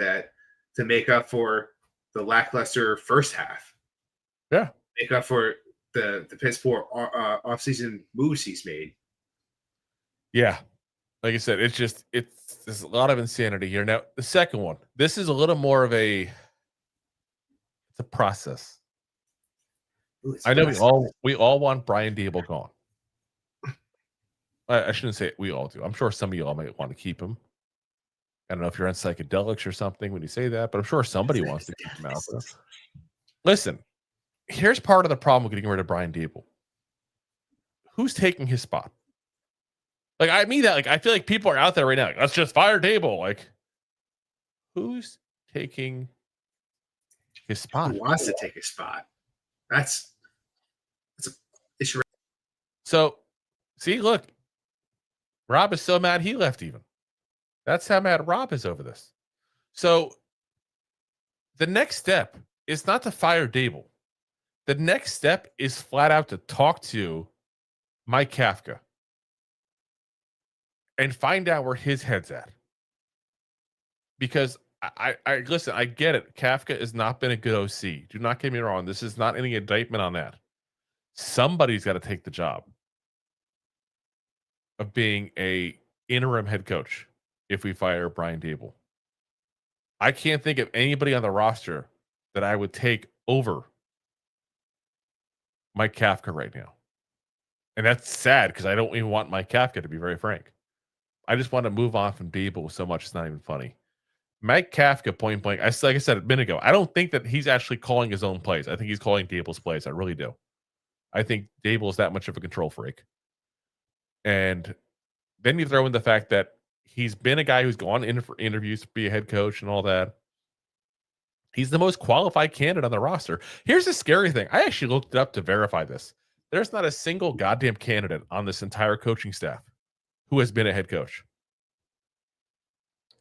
to make up for the lackluster first half. Yeah. Make up for the piss poor offseason moves he's made. Yeah. Like I said, there's a lot of insanity here. Now, the second one, this is a little more of it's a process. Ooh, I know we all want Brian Daboll gone. I shouldn't say we all do. I'm sure some of y'all might want to keep him. I don't know if you're on psychedelics or something when you say that, but I'm sure somebody wants to keep him out there. Listen, here's part of the problem with getting rid of Brian Daboll. Who's taking his spot? Like, I mean that, like, I feel like people are out there right now. Like, let's just fire Daboll. Like, who's taking his spot? Who wants to take his spot? That's an issue. So, see, look, Rob is so mad he left even. That's how mad Rob is over this. So, the next step is not to fire Daboll. The next step is flat out to talk to Mike Kafka and find out where his head's at. Because I listen, I get it. Kafka has not been a good OC. Do not get me wrong. This is not any indictment on that. Somebody's got to take the job of being a interim head coach if we fire Brian Daboll. I can't think of anybody on the roster that I would take over Mike Kafka right now. And that's sad because I don't even want Mike Kafka, to be very frank. I just want to move on from Daboll so much it's not even funny. Mike Kafka, point blank, like I said a minute ago, I don't think that he's actually calling his own plays. I think he's calling Daboll's plays. I really do. I think Daboll is that much of a control freak. And then you throw in the fact that he's been a guy who's gone in for interviews to be a head coach and all that. He's the most qualified candidate on the roster. Here's the scary thing. I actually looked it up to verify this. There's not a single goddamn candidate on this entire coaching staff who has been a head coach.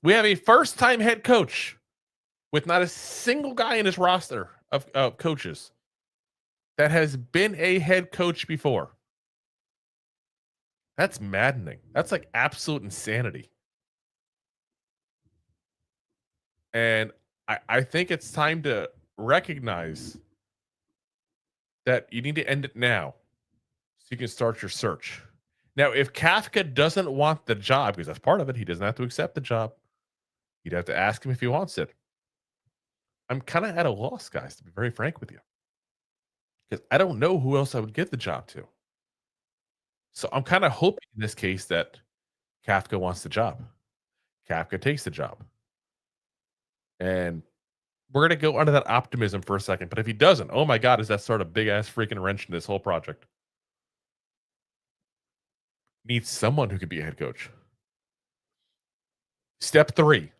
We have a first-time head coach with not a single guy in his roster of coaches that has been a head coach before. That's maddening. That's like absolute insanity. And I think it's time to recognize that you need to end it now so you can start your search. Now, if Kafka doesn't want the job, because that's part of it, he doesn't have to accept the job. You'd have to ask him if he wants it. I'm kind of at a loss, guys, to be very frank with you. Because I don't know who else I would give the job to. So I'm kind of hoping in this case that Kafka wants the job. Kafka takes the job. And we're going to go under that optimism for a second. But if he doesn't, oh my God, does that sort of big-ass freaking wrench in this whole project? Needs someone who could be a head coach. Step 3.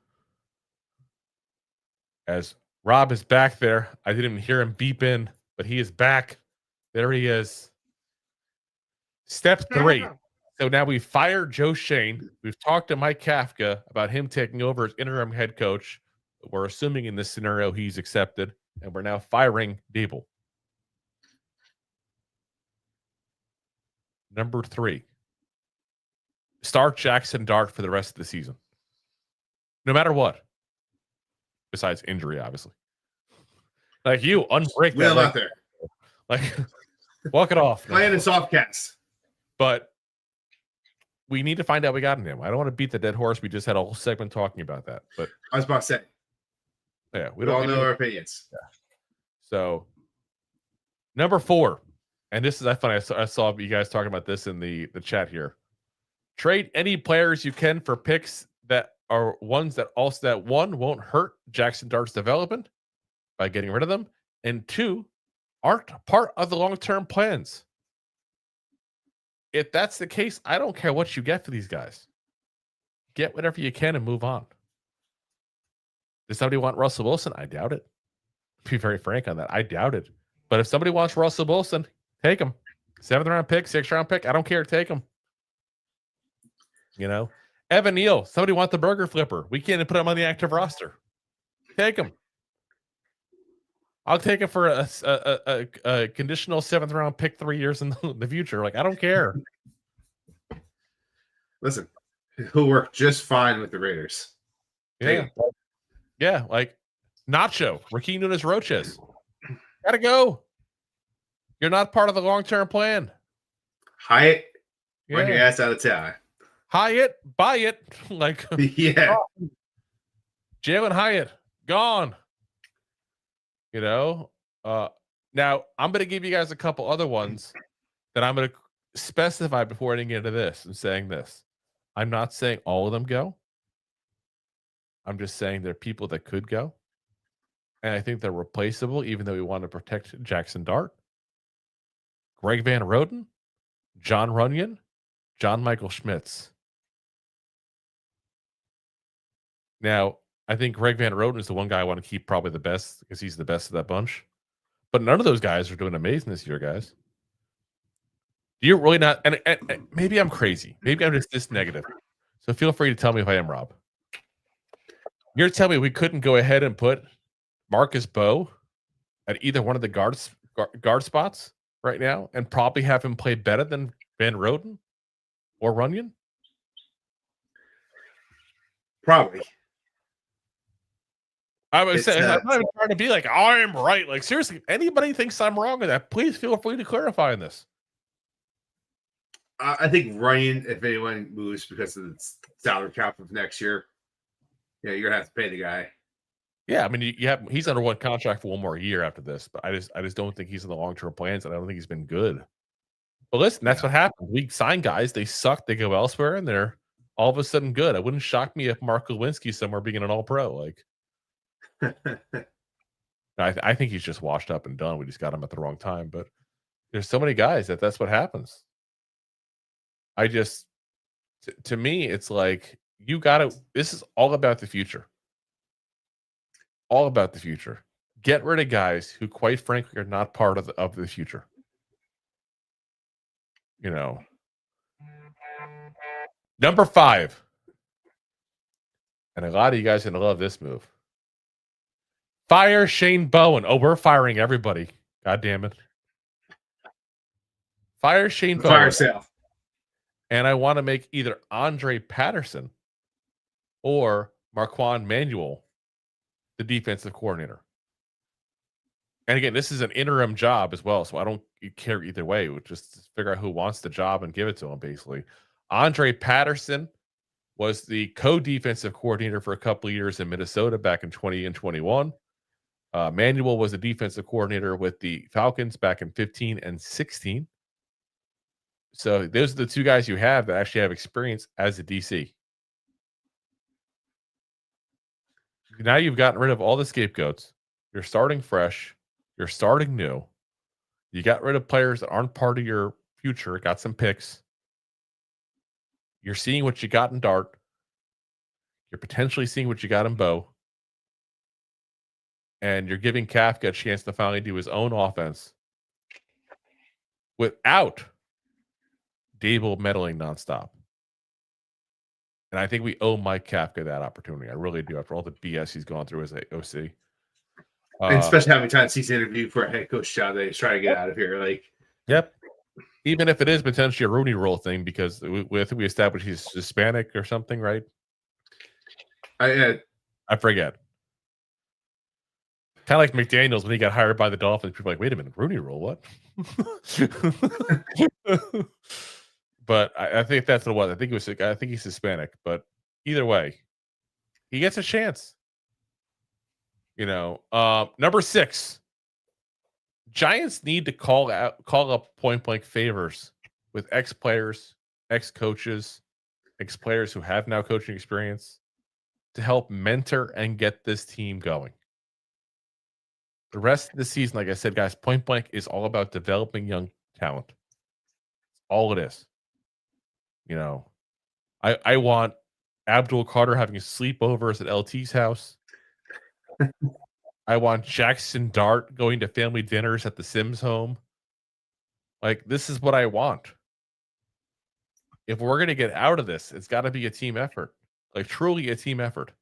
As Rob is back there. I didn't even hear him beep in, but he is back. There he is. Step 3. So now we fired Joe Schoen. We've talked to Mike Kafka about him taking over as interim head coach. We're assuming in this scenario he's accepted, and we're now firing Daboll. Number 3. Start Jaxson Dart for the rest of the season. No matter what. Besides injury, obviously. Like you, unbreak that. Out there. Like, walk it off. Playing in soft cats. But we need to find out what we got in him. I don't want to beat the dead horse. We just had a whole segment talking about that. But I was about to say. Yeah, we all know our opinions. Yeah. So, number 4, and this is funny. I saw you guys talking about this in the chat here. Trade any players you can for picks that are ones that also that 1 won't hurt Jaxson Dart's development by getting rid of them, and 2 aren't part of the long-term plans. If that's the case, I don't care what you get for these guys. Get whatever you can and move on. Does somebody want Russell Wilson? I doubt it. To be very frank on that, I doubt it. But if somebody wants Russell Wilson, take him. 7th round pick, 6th round pick, I don't care. Take him. You know, Evan Neal. Somebody want the burger flipper? We can't even put him on the active roster. Take him. I'll take it for a conditional 7th round pick 3 years in the future. Like, I don't care. Listen, he'll work just fine with the Raiders. Yeah. Yeah, like Nacho, Raheem Nunez Roches. Gotta go. You're not part of the long-term plan. Hyatt, run your ass out of town. Hyatt, buy it. Like, yeah. Jalen Hyatt, gone. You know, now I'm going to give you guys a couple other ones that I'm going to specify before I get into this and saying this. I'm not saying all of them go. I'm just saying there are people that could go. And I think they're replaceable, even though we want to protect Jaxson Dart. Greg Van Roten, John Runyan, John Michael Schmitz. Now, I think Greg Van Roten is the one guy I want to keep probably the best because he's the best of that bunch. But none of those guys are doing amazing this year, guys. You're really not, and maybe I'm crazy. Maybe I'm just this negative. So feel free to tell me if I am, Rob. You're telling me we couldn't go ahead and put Marcus Bowe at either one of the guard spots right now and probably have him play better than Van Roten or Runyan? Probably. I would say, I'm not even trying to be like, I'm right. Like, seriously, if anybody thinks I'm wrong with that, please feel free to clarify on this. I think Runyan, if anyone moves because of the salary cap of next year, yeah, you're gonna have to pay the guy. Yeah, I mean, he's under one contract for one more year after this, but I just don't think he's in the long-term plans, and I don't think he's been good. But listen, that's what happens. We sign guys, they suck, they go elsewhere, and they're all of a sudden good. It wouldn't shock me if Mark Lewinsky's somewhere being an all-pro. Like, I think he's just washed up and done. We just got him at the wrong time. But there's so many guys that's what happens. I just, to me, it's like you gotta. This is all about the future. All about the future. Get rid of guys who, quite frankly, are not part of the future. You know. Number 5. And a lot of you guys are going to love this move. Fire Shane Bowen. Oh, we're firing everybody. God damn it. Fire Shane Bowen. Fire sale. And I want to make either Andre Patterson or Marquand Manuel the defensive coordinator. And again, this is an interim job as well, so I don't care either way. We'll just figure out who wants the job and give it to him, basically. Andre Patterson was the co-defensive coordinator for a couple of years in Minnesota back in 20 and 21. Manuel was the defensive coordinator with the Falcons back in 15 and 16. So those are the two guys you have that actually have experience as a DC. Now you've gotten rid of all the scapegoats. You're starting fresh. You're starting new. You got rid of players that aren't part of your future. Got some picks. You're seeing what you got in Dart. You're potentially seeing what you got in Bo. And you're giving Kafka a chance to finally do his own offense without Daboll meddling nonstop. And I think we owe Mike Kafka that opportunity. I really do, after all the BS he's gone through as an OC. And especially having time to see his interview for a head coach job that he's trying to get out of here. Like, yep. Even if it is potentially a Rooney Rule thing, because we established he's Hispanic or something, right? I forget. Kind of like McDaniels when he got hired by the Dolphins. People were like, wait a minute, Rooney Rule, what? But I think that's what it was. I think he's Hispanic. But either way, he gets a chance. You know, number 6. Giants need to call up point blank favors with ex-players, ex-coaches, ex-players who have now coaching experience to help mentor and get this team going. The rest of the season, like I said, guys, point blank is all about developing young talent. All it is. You know, I want Abdul Carter having sleepovers at LT's house. I want Jaxson Dart going to family dinners at the Sims home. Like, this is what I want. If we're going to get out of this, it's got to be a team effort. Like, truly a team effort.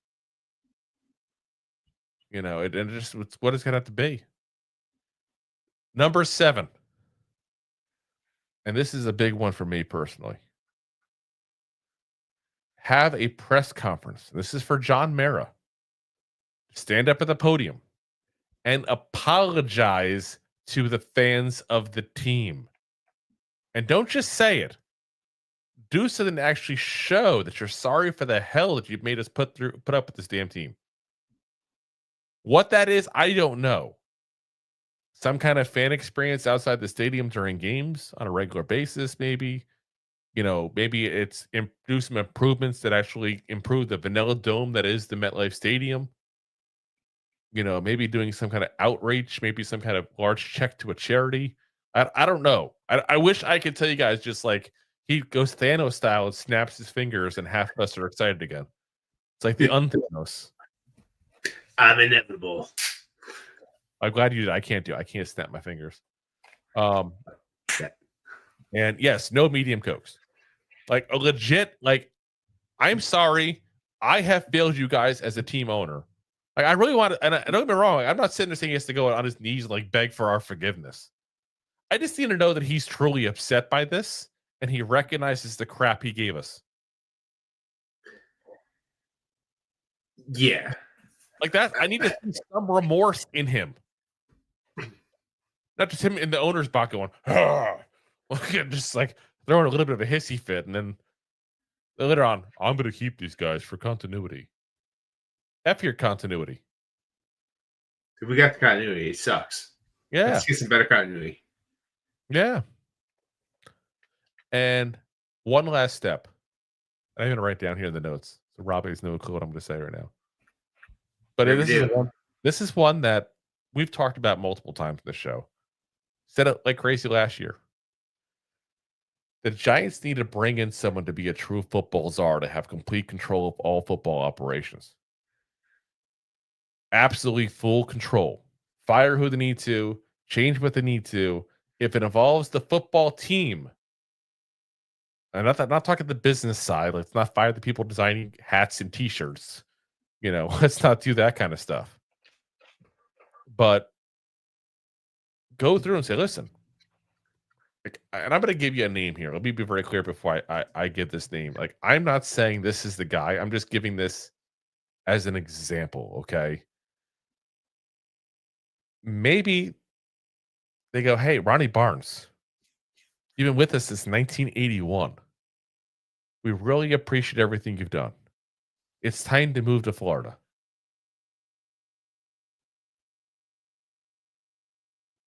You know, it's what it's going to have to be. Number 7. And this is a big one for me personally. Have a press conference. This is for John Mara. Stand up at the podium and apologize to the fans of the team. And don't just say it. Do something to actually show that you're sorry for the hell that you've made us put up with this damn team. What that is, I don't know. Some kind of fan experience outside the stadium during games on a regular basis, maybe. You know, maybe it's do some improvements that actually improve the vanilla dome that is the MetLife Stadium. You know, maybe doing some kind of outreach, maybe some kind of large check to a charity. I don't know. I wish I could tell you guys just like he goes Thanos style and snaps his fingers and half of us are excited again. It's like the un-Thanos. I'm inevitable. I'm glad you did. I can't snap my fingers. And yes, no medium cokes. Like a legit, like, I'm sorry. I have failed you guys as a team owner. Like, I really want to, and don't get me wrong, like, I'm not sitting there saying he has to go on his knees and like beg for our forgiveness. I just need to know that he's truly upset by this and he recognizes the crap he gave us. Yeah. Like that, I need to see some remorse in him. Not just him in the owner's box going, just like throwing a little bit of a hissy fit, and then later on, I'm going to keep these guys for continuity. F your continuity. If we got the continuity, it sucks. Yeah. Let's get some better continuity. Yeah. And one last step. I'm going to write down here in the notes. So Robbie has no clue what I'm going to say right now. But this is one that we've talked about multiple times in the show. Said it like crazy last year. The Giants need to bring in someone to be a true football czar to have complete control of all football operations. Absolutely full control. Fire who they need to, change what they need to. If it involves the football team, and I'm not talking the business side. Let's not fire the people designing hats and T-shirts. Let's not do that kind of stuff. But go through and say, listen, and I'm going to give you a name here. Let me be very clear before I give this name. Like, I'm not saying this is the guy. I'm just giving this as an example, okay? Maybe they go, hey, Ronnie Barnes, you've been with us since 1981. We really appreciate everything you've done. It's time to move to Florida.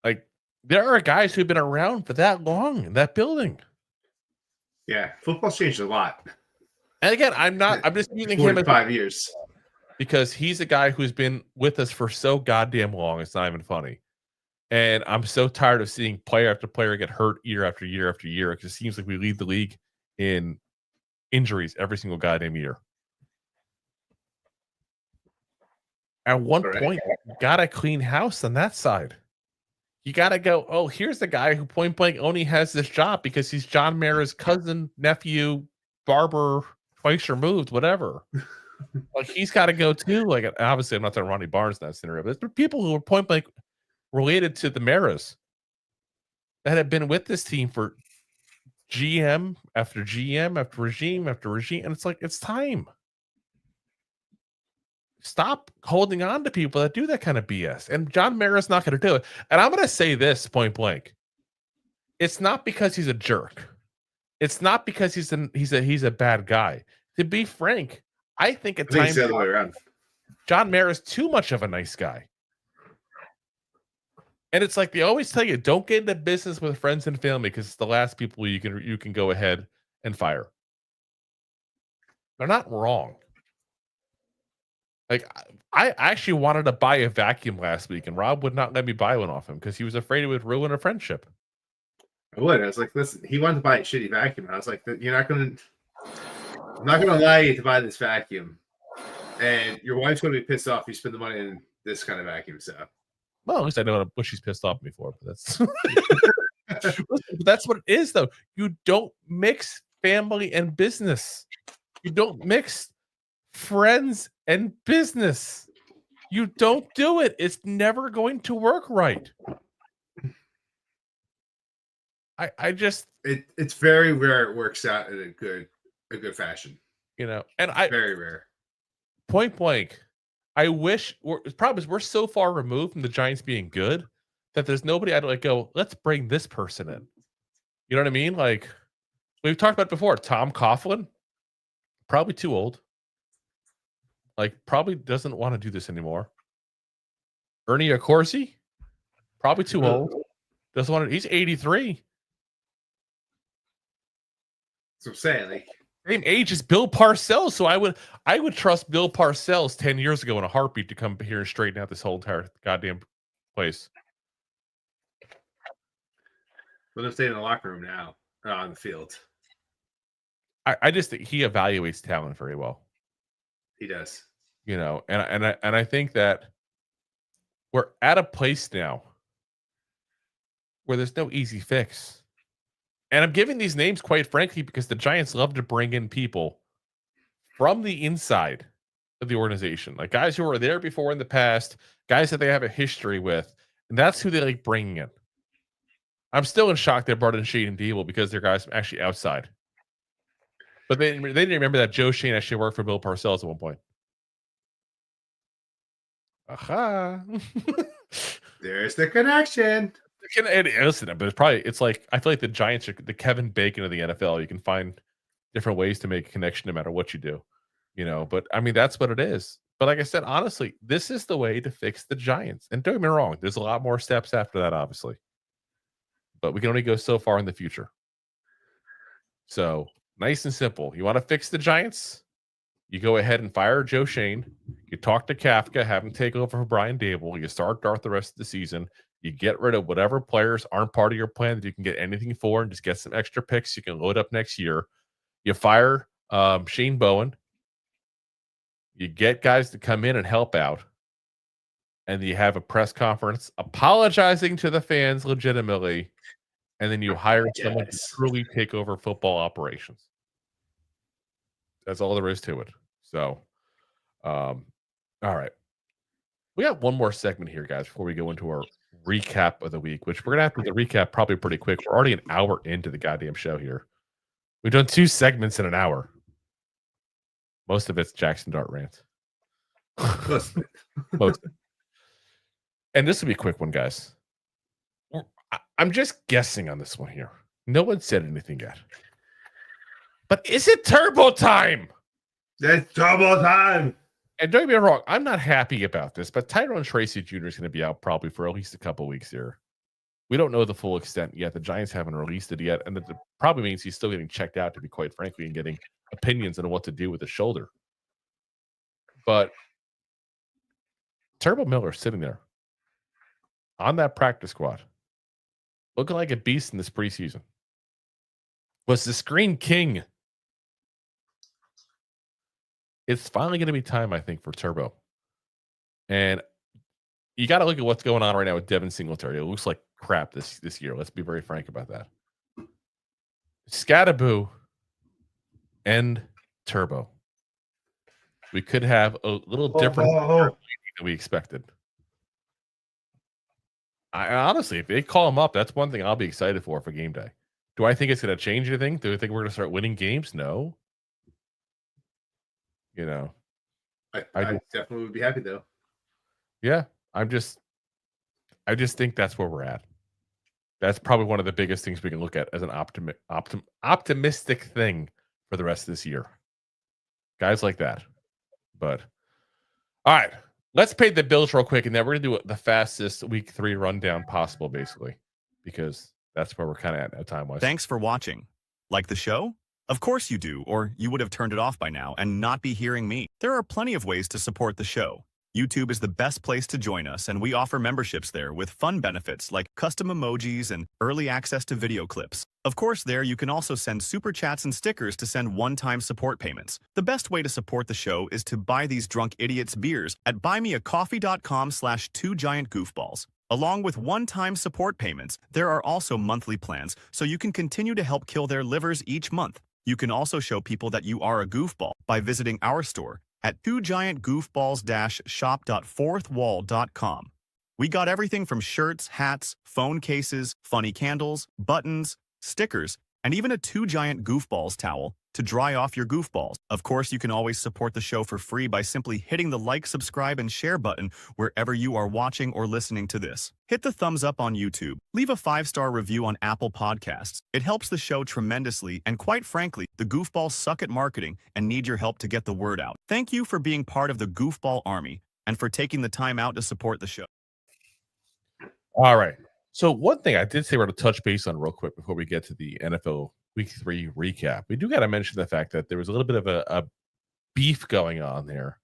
Like, there are guys who've been around for that long in that building. Yeah, football's changed a lot. And again, I'm just using him as 5 years. Because he's a guy who's been with us for so goddamn long. It's not even funny. And I'm so tired of seeing player after player get hurt year after year after year. Because it seems like we lead the league in injuries every single goddamn year. At one point, you got to clean house on that side. You got to go, oh, here's the guy who point blank only has this job because he's John Mara's cousin, nephew, barber, twice removed, whatever. Like, he's got to go too. Like, obviously, I'm not saying Ronnie Barnes in that scenario, but it's people who are point blank related to the Maras that have been with this team for GM after GM after regime after regime. And it's like, it's time. Stop holding on to people that do that kind of BS. And John Mara's not going to do it. And I'm going to say this point blank. It's not because he's a jerk. It's not because he's a bad guy. To be frank, I think at times the other way around. John Mara's too much of a nice guy. And it's like they always tell you, don't get into business with friends and family because it's the last people you can go ahead and fire. They're not wrong. Like, I actually wanted to buy a vacuum last week, and Rob would not let me buy one off him because he was afraid it would ruin a friendship. I would. I was like, listen, he wanted to buy a shitty vacuum. I was like, I'm not going to allow you to buy this vacuum. And your wife's going to be pissed off if you spend the money in this kind of vacuum. So, well, at least I know what she's pissed off at me for. But that's that's what it is, though. You don't mix family and business. You don't mix friends and business. You don't do it. It's never going to work right. I just it's very rare it works out in a good fashion. And very rare. Point blank, I wish the problem is we're so far removed from the Giants being good that there's nobody I'd like go, let's bring this person in. You know what I mean? Like, we've talked about before, Tom Coughlin, probably too old. Like, probably doesn't want to do this anymore. Ernie Accorsi, probably too old. Doesn't want to. He's 83. That's what I'm saying. Like, same age as Bill Parcells. So I would trust Bill Parcells 10 years ago in a heartbeat to come here and straighten out this whole entire goddamn place. Let him stay in the locker room now, on the field. I just think he evaluates talent very well. He does. And I think that we're at a place now where there's no easy fix. And I'm giving these names, quite frankly, because the Giants love to bring in people from the inside of the organization, like guys who were there before in the past, guys that they have a history with, and that's who they like bringing in. I'm still in shock they brought in Shane and Daboll because they're guys actually outside. But they didn't remember that Joe Schoen actually worked for Bill Parcells at one point. Aha. There's the connection. Listen, but it's like I feel like the Giants are the Kevin Bacon of the NFL. You can find different ways to make a connection no matter what you do, But I mean, that's what it is. But like I said, honestly, this is the way to fix the Giants. And don't get me wrong, there's a lot more steps after that, obviously. But we can only go so far in the future. So nice and simple. You want to fix the Giants? You go ahead and fire Joe Schoen. You talk to Kafka, have him take over for Brian Daboll. You start Dart the rest of the season. You get rid of whatever players aren't part of your plan that you can get anything for, and just get some extra picks you can load up next year. You fire Shane Bowen. You get guys to come in and help out. And you have a press conference apologizing to the fans legitimately. And then you hire someone to truly take over football operations. That's all there is to it. So, all right. We got one more segment here, guys, before we go into our recap of the week, which we're going to have to do the recap probably pretty quick. We're already an hour into the goddamn show here. We've done 2 segments in an hour. Most of it's Jaxson Dart rant. Most of it. And this will be a quick one, guys. I'm just guessing on this one here. No one said anything yet. But is it turbo time? It's turbo time. And don't get me wrong, I'm not happy about this, but Tyrone Tracy Jr. is going to be out probably for at least a couple weeks here. We don't know the full extent yet. The Giants haven't released it yet, and that probably means he's still getting checked out, to be quite frankly, and getting opinions on what to do with the shoulder. But Turbo Miller sitting there on that practice squad, looking like a beast in this preseason, was the screen king. It's finally going to be time, I think, for Turbo. And you got to look at what's going on right now with Devin Singletary. It looks like crap this year. Let's be very frank about that. Scattaboo and Turbo. We could have a little different than we expected. I honestly, if they call him up, that's one thing I'll be excited for game day. Do I think it's going to change anything? Do I think we're going to start winning games? No. You know, I definitely would be happy though. Yeah, I just think that's where we're at. That's probably one of the biggest things we can look at as an optimistic thing for the rest of this year. Guys like that. But all right, let's pay the bills real quick, and then we're gonna do the fastest week 3 rundown possible, basically, because that's where we're kind of at now time-wise. Thanks for watching. Like the show? Of course you do, or you would have turned it off by now and not be hearing me. There are plenty of ways to support the show. YouTube is the best place to join us, and we offer memberships there with fun benefits like custom emojis and early access to video clips. Of course, there you can also send super chats and stickers to send one-time support payments. The best way to support the show is to buy these drunk idiots beers at buymeacoffee.com/2giantgoofballs. Along with one-time support payments, there are also monthly plans, so you can continue to help kill their livers each month. You can also show people that you are a goofball by visiting our store at 2giantgoofballs-shop.fourthwall.com. We got everything from shirts, hats, phone cases, funny candles, buttons, stickers, and even a 2 Giant Goofballs towel to dry off your goofballs. Of course, you can always support the show for free by simply hitting the like, subscribe, and share button wherever you are watching or listening to this. Hit the thumbs up on YouTube. Leave a 5-star review on Apple Podcasts. It helps the show tremendously, and quite frankly, the goofballs suck at marketing and need your help to get the word out. Thank you for being part of the Goofball Army and for taking the time out to support the show. All right. So one thing I did say we're going to touch base on real quick before we get to the NFL Week 3 recap. We do got to mention the fact that there was a little bit of a beef going on there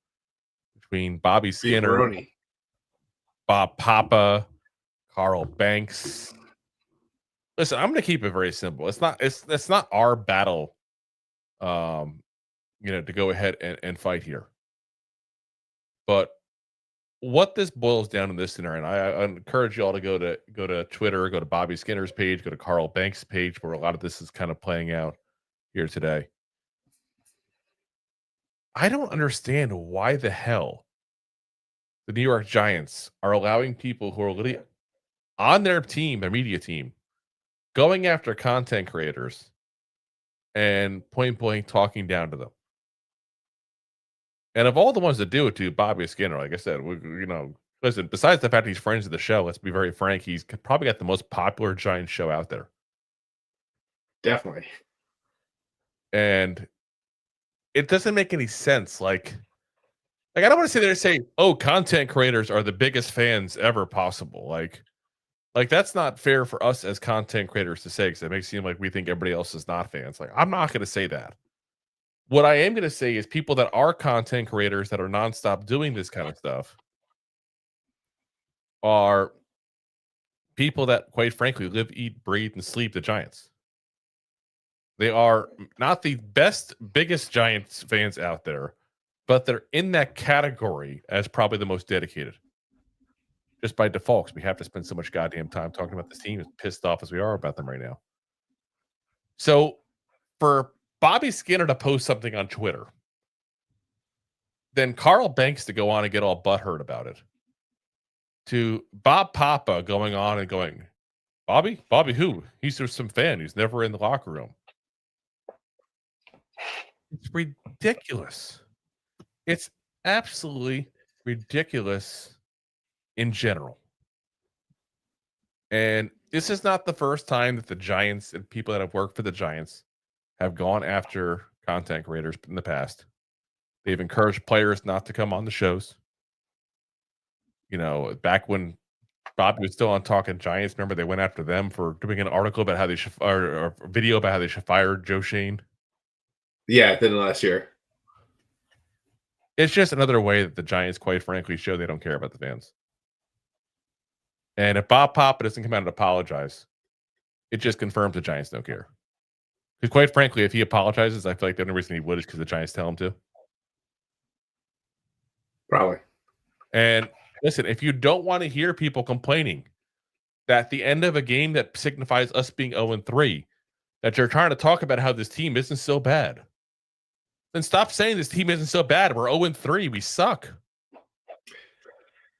between Bobby Skinner, Bob Papa, Carl Banks. Listen, I'm going to keep it very simple. It's not our battle, to go ahead and fight here. But what this boils down to this scenario, and I encourage you all to go to Twitter, go to Bobby Skinner's page, go to Carl Banks' page, where a lot of this is kind of playing out here today. I don't understand why the hell the New York Giants are allowing people who are literally on their team, their media team, going after content creators and point blank talking down to them. And of all the ones that do it to Bobby Skinner, like I said, listen, besides the fact he's friends of the show, let's be very frank, he's probably got the most popular Giants show out there. Definitely. And it doesn't make any sense. Like I don't want to sit there and say, oh, content creators are the biggest fans ever possible. Like that's not fair for us as content creators to say, because it makes it seem like we think everybody else is not fans. Like, I'm not going to say that. What I am going to say is people that are content creators that are nonstop doing this kind of stuff are people that, quite frankly, live, eat, breathe, and sleep the Giants. They are not the biggest Giants fans out there, but they're in that category as probably the most dedicated. Just by default, 'cause we have to spend so much goddamn time talking about this team, as pissed off as we are about them right now. So for Bobby Skinner to post something on Twitter, then Carl Banks to go on and get all butthurt about it, to Bob Papa going on and going, Bobby who? He's just some fan who's never in the locker room. It's ridiculous. It's absolutely ridiculous in general. And this is not the first time that the Giants and people that have worked for the Giants have gone after content creators in the past. They've encouraged players not to come on the shows. You know, back when Bobby was still on Talking Giants, remember they went after them for doing an article about how they should, or a video about how they should fire Joe Schoen. Yeah, then last year. It's just another way that the Giants, quite frankly, show they don't care about the fans. And if Bob Papa doesn't come out and apologize, it just confirms the Giants don't care. Because quite frankly, if he apologizes, I feel like the only reason he would is because the Giants tell him to. Probably. And listen, if you don't want to hear people complaining that the end of a game that signifies us being 0-3, that you're trying to talk about how this team isn't so bad, then stop saying this team isn't so bad. We're 0-3. We suck.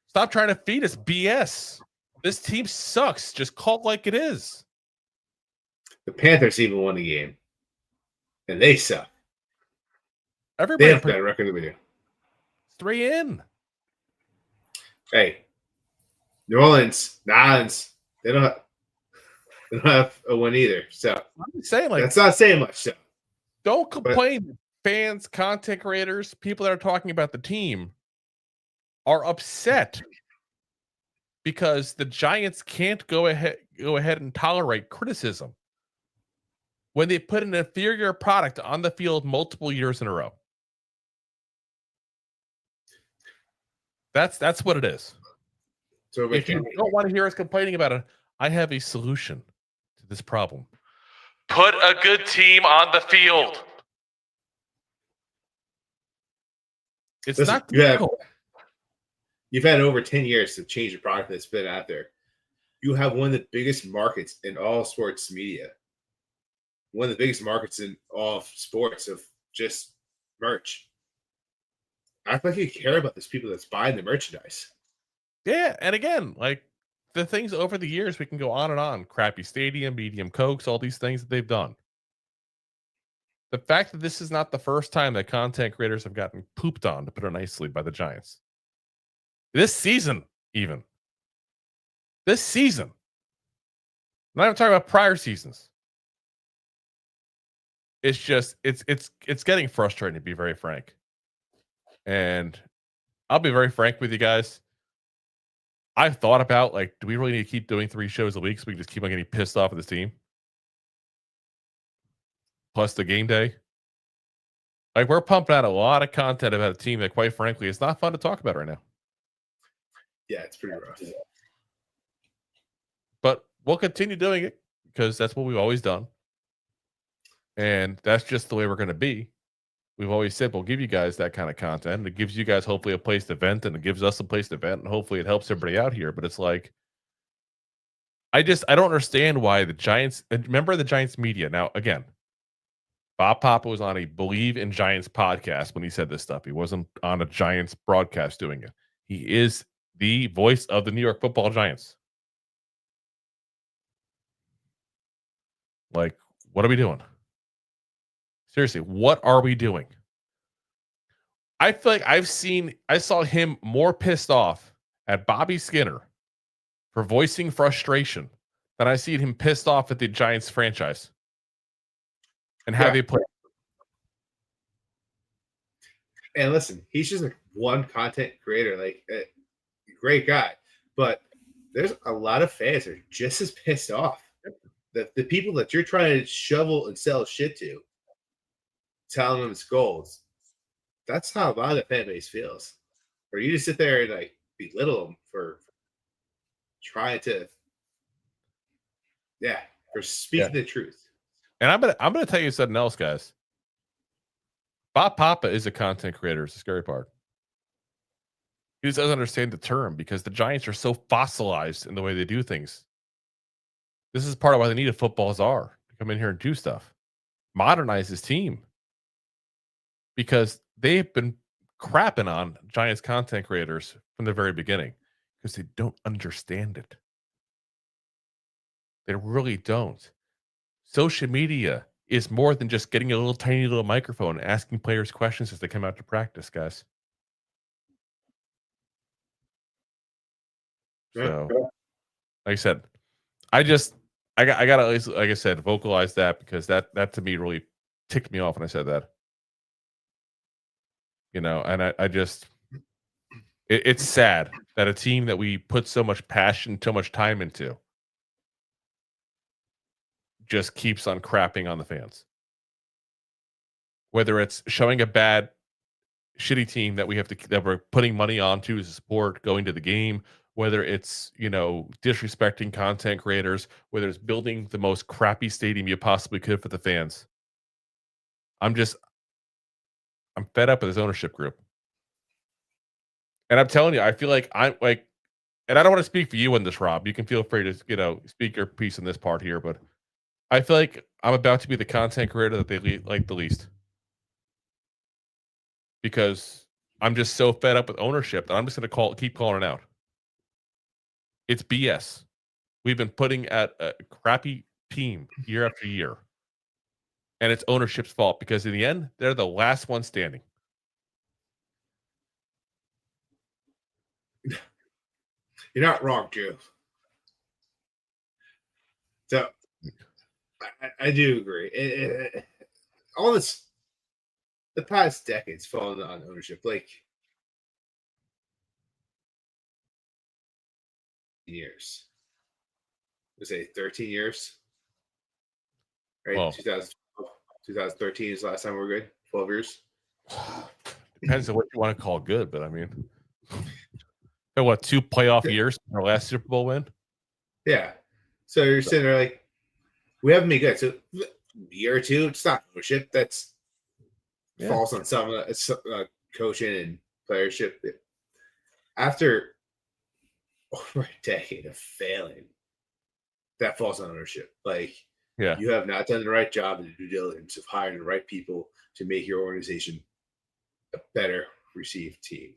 Stop trying to feed us BS. This team sucks. Just call it like it is. The Panthers even won the game, and they suck. Everybody they have a better record than we do. 3 in. Hey, New Orleans, they don't have a win either. So I'm saying, like, that's not saying much. So don't complain. Fans, content creators, people that are talking about the team are upset because the Giants can't go ahead and tolerate criticism when they put an inferior product on the field multiple years in a row. That's what it is. So if you don't want to hear us complaining about it, I have a solution to this problem. Put a good team on the field. It's not difficult. You've had over 10 years to change the product that's been out there. You have one of the biggest markets in all sports media. One of the biggest markets in all sports of just merch. Act like you care about these people that's buying the merchandise. Yeah, and again, like the things over the years, we can go on and on. Crappy stadium, medium cokes, all these things that they've done. The fact that this is not the first time that content creators have gotten pooped on, to put it nicely, by the Giants. This season, even. This season. I'm not even talking about prior seasons. It's just, it's getting frustrating, to be very frank. And I'll be very frank with you guys. I've thought about, like, do we really need to keep doing 3 shows a week so we can just keep on getting pissed off at this team? Plus the game day. Like, we're pumping out a lot of content about a team that, quite frankly, is not fun to talk about right now. Yeah, it's pretty rough. But we'll continue doing it because that's what we've always done. And that's just the way we're going to be. We've always said we'll give you guys that kind of content. It gives you guys hopefully a place to vent, and it gives us a place to vent, and hopefully it helps everybody out here. But it's like, I don't understand why the Giants, remember the Giants media. Now, again, Bob Papa was on a Believe in Giants podcast when he said this stuff. He wasn't on a Giants broadcast doing it. He is the voice of the New York Football Giants. Like, what are we doing? Seriously, what are we doing? I feel like I saw him more pissed off at Bobby Skinner for voicing frustration than I see him pissed off at the Giants franchise and how they play. And listen, he's just one content creator, like a great guy, but there's a lot of fans that are just as pissed off. The people that you're trying to shovel and sell shit to, telling them it's gold. That's how a lot of the fan base feels. For you to sit there and like belittle them for trying to Yeah, for speaking the truth. And I'm gonna tell you something else, guys. Bob Papa is a content creator. It's the scary part. He just doesn't understand the term because the Giants are so fossilized in the way they do things. This is part of why they need a football czar to come in here and do stuff, modernize his team, because they've been crapping on Giants content creators from the very beginning because they don't understand it. They really don't. Social media is more than just getting a little tiny little microphone and asking players questions as they come out to practice, guys. So, like I said, I gotta at least, like I said, vocalize that because that to me really ticked me off when I said that. You know, and I just it's sad that a team that we put so much passion, so much time into just keeps on crapping on the fans. Whether it's showing a bad, shitty team that we're putting money onto as a support going to the game, whether it's, you know, disrespecting content creators, whether it's building the most crappy stadium you possibly could for the fans. I'm fed up with this ownership group. And I'm telling you, I feel like I'm like, and I don't want to speak for you on this, Rob. You can feel free to, you know, speak your piece in this part here, but I feel like I'm about to be the content creator that they like the least. Because I'm just so fed up with ownership that I'm just going to keep calling it out. It's BS. We've been putting at a crappy team year after year. And it's ownership's fault because in the end, they're the last one standing. You're not wrong, Joe. So I do agree. All this, the past decades fallen on ownership. Like years. Let's say 13 years. Right? Well, 2013 is the last time we were good. 12 years. Depends on what you want to call good, but I mean, what, 2 playoff years in our last Super Bowl win? Yeah. So you're sitting there like, we haven't been good. So a year or two, it's not ownership. That's falls on some coaching and playership. After over a decade of failing, that falls on ownership. Like, you have not done the right job in the due diligence of hiring the right people to make your organization a better received team.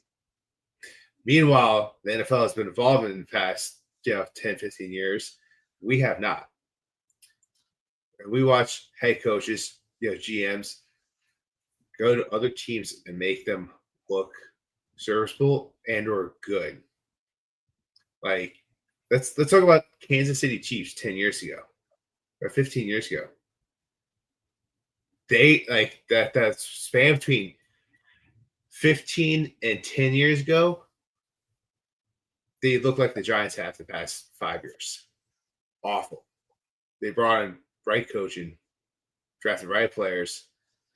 Meanwhile, the NFL has been evolving in the past 10, 15 years. We have not. And we watch head coaches, GMs, go to other teams and make them look serviceable and or good. Like, let's talk about Kansas City Chiefs 10 years ago or 15 years ago. They like that span between 15 and 10 years ago. They look like the Giants have the past 5 years. Awful. They brought in right coaching, drafted right players,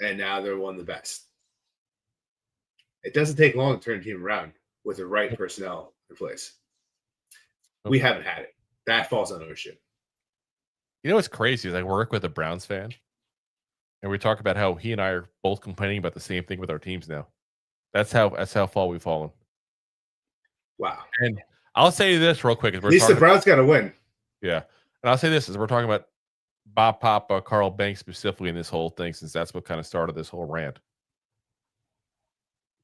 and now they're one of the best. It doesn't take long to turn a team around with the right personnel in place. We haven't had it. That falls on ownership. You know what's crazy is I work with a Browns fan, and we talk about how he and I are both complaining about the same thing with our teams now. That's how far we've fallen. Wow. And I'll say this real quick. At least the Browns got to win. Yeah. And I'll say this as we're talking about Bob Papa, Carl Banks specifically in this whole thing, since that's what kind of started this whole rant.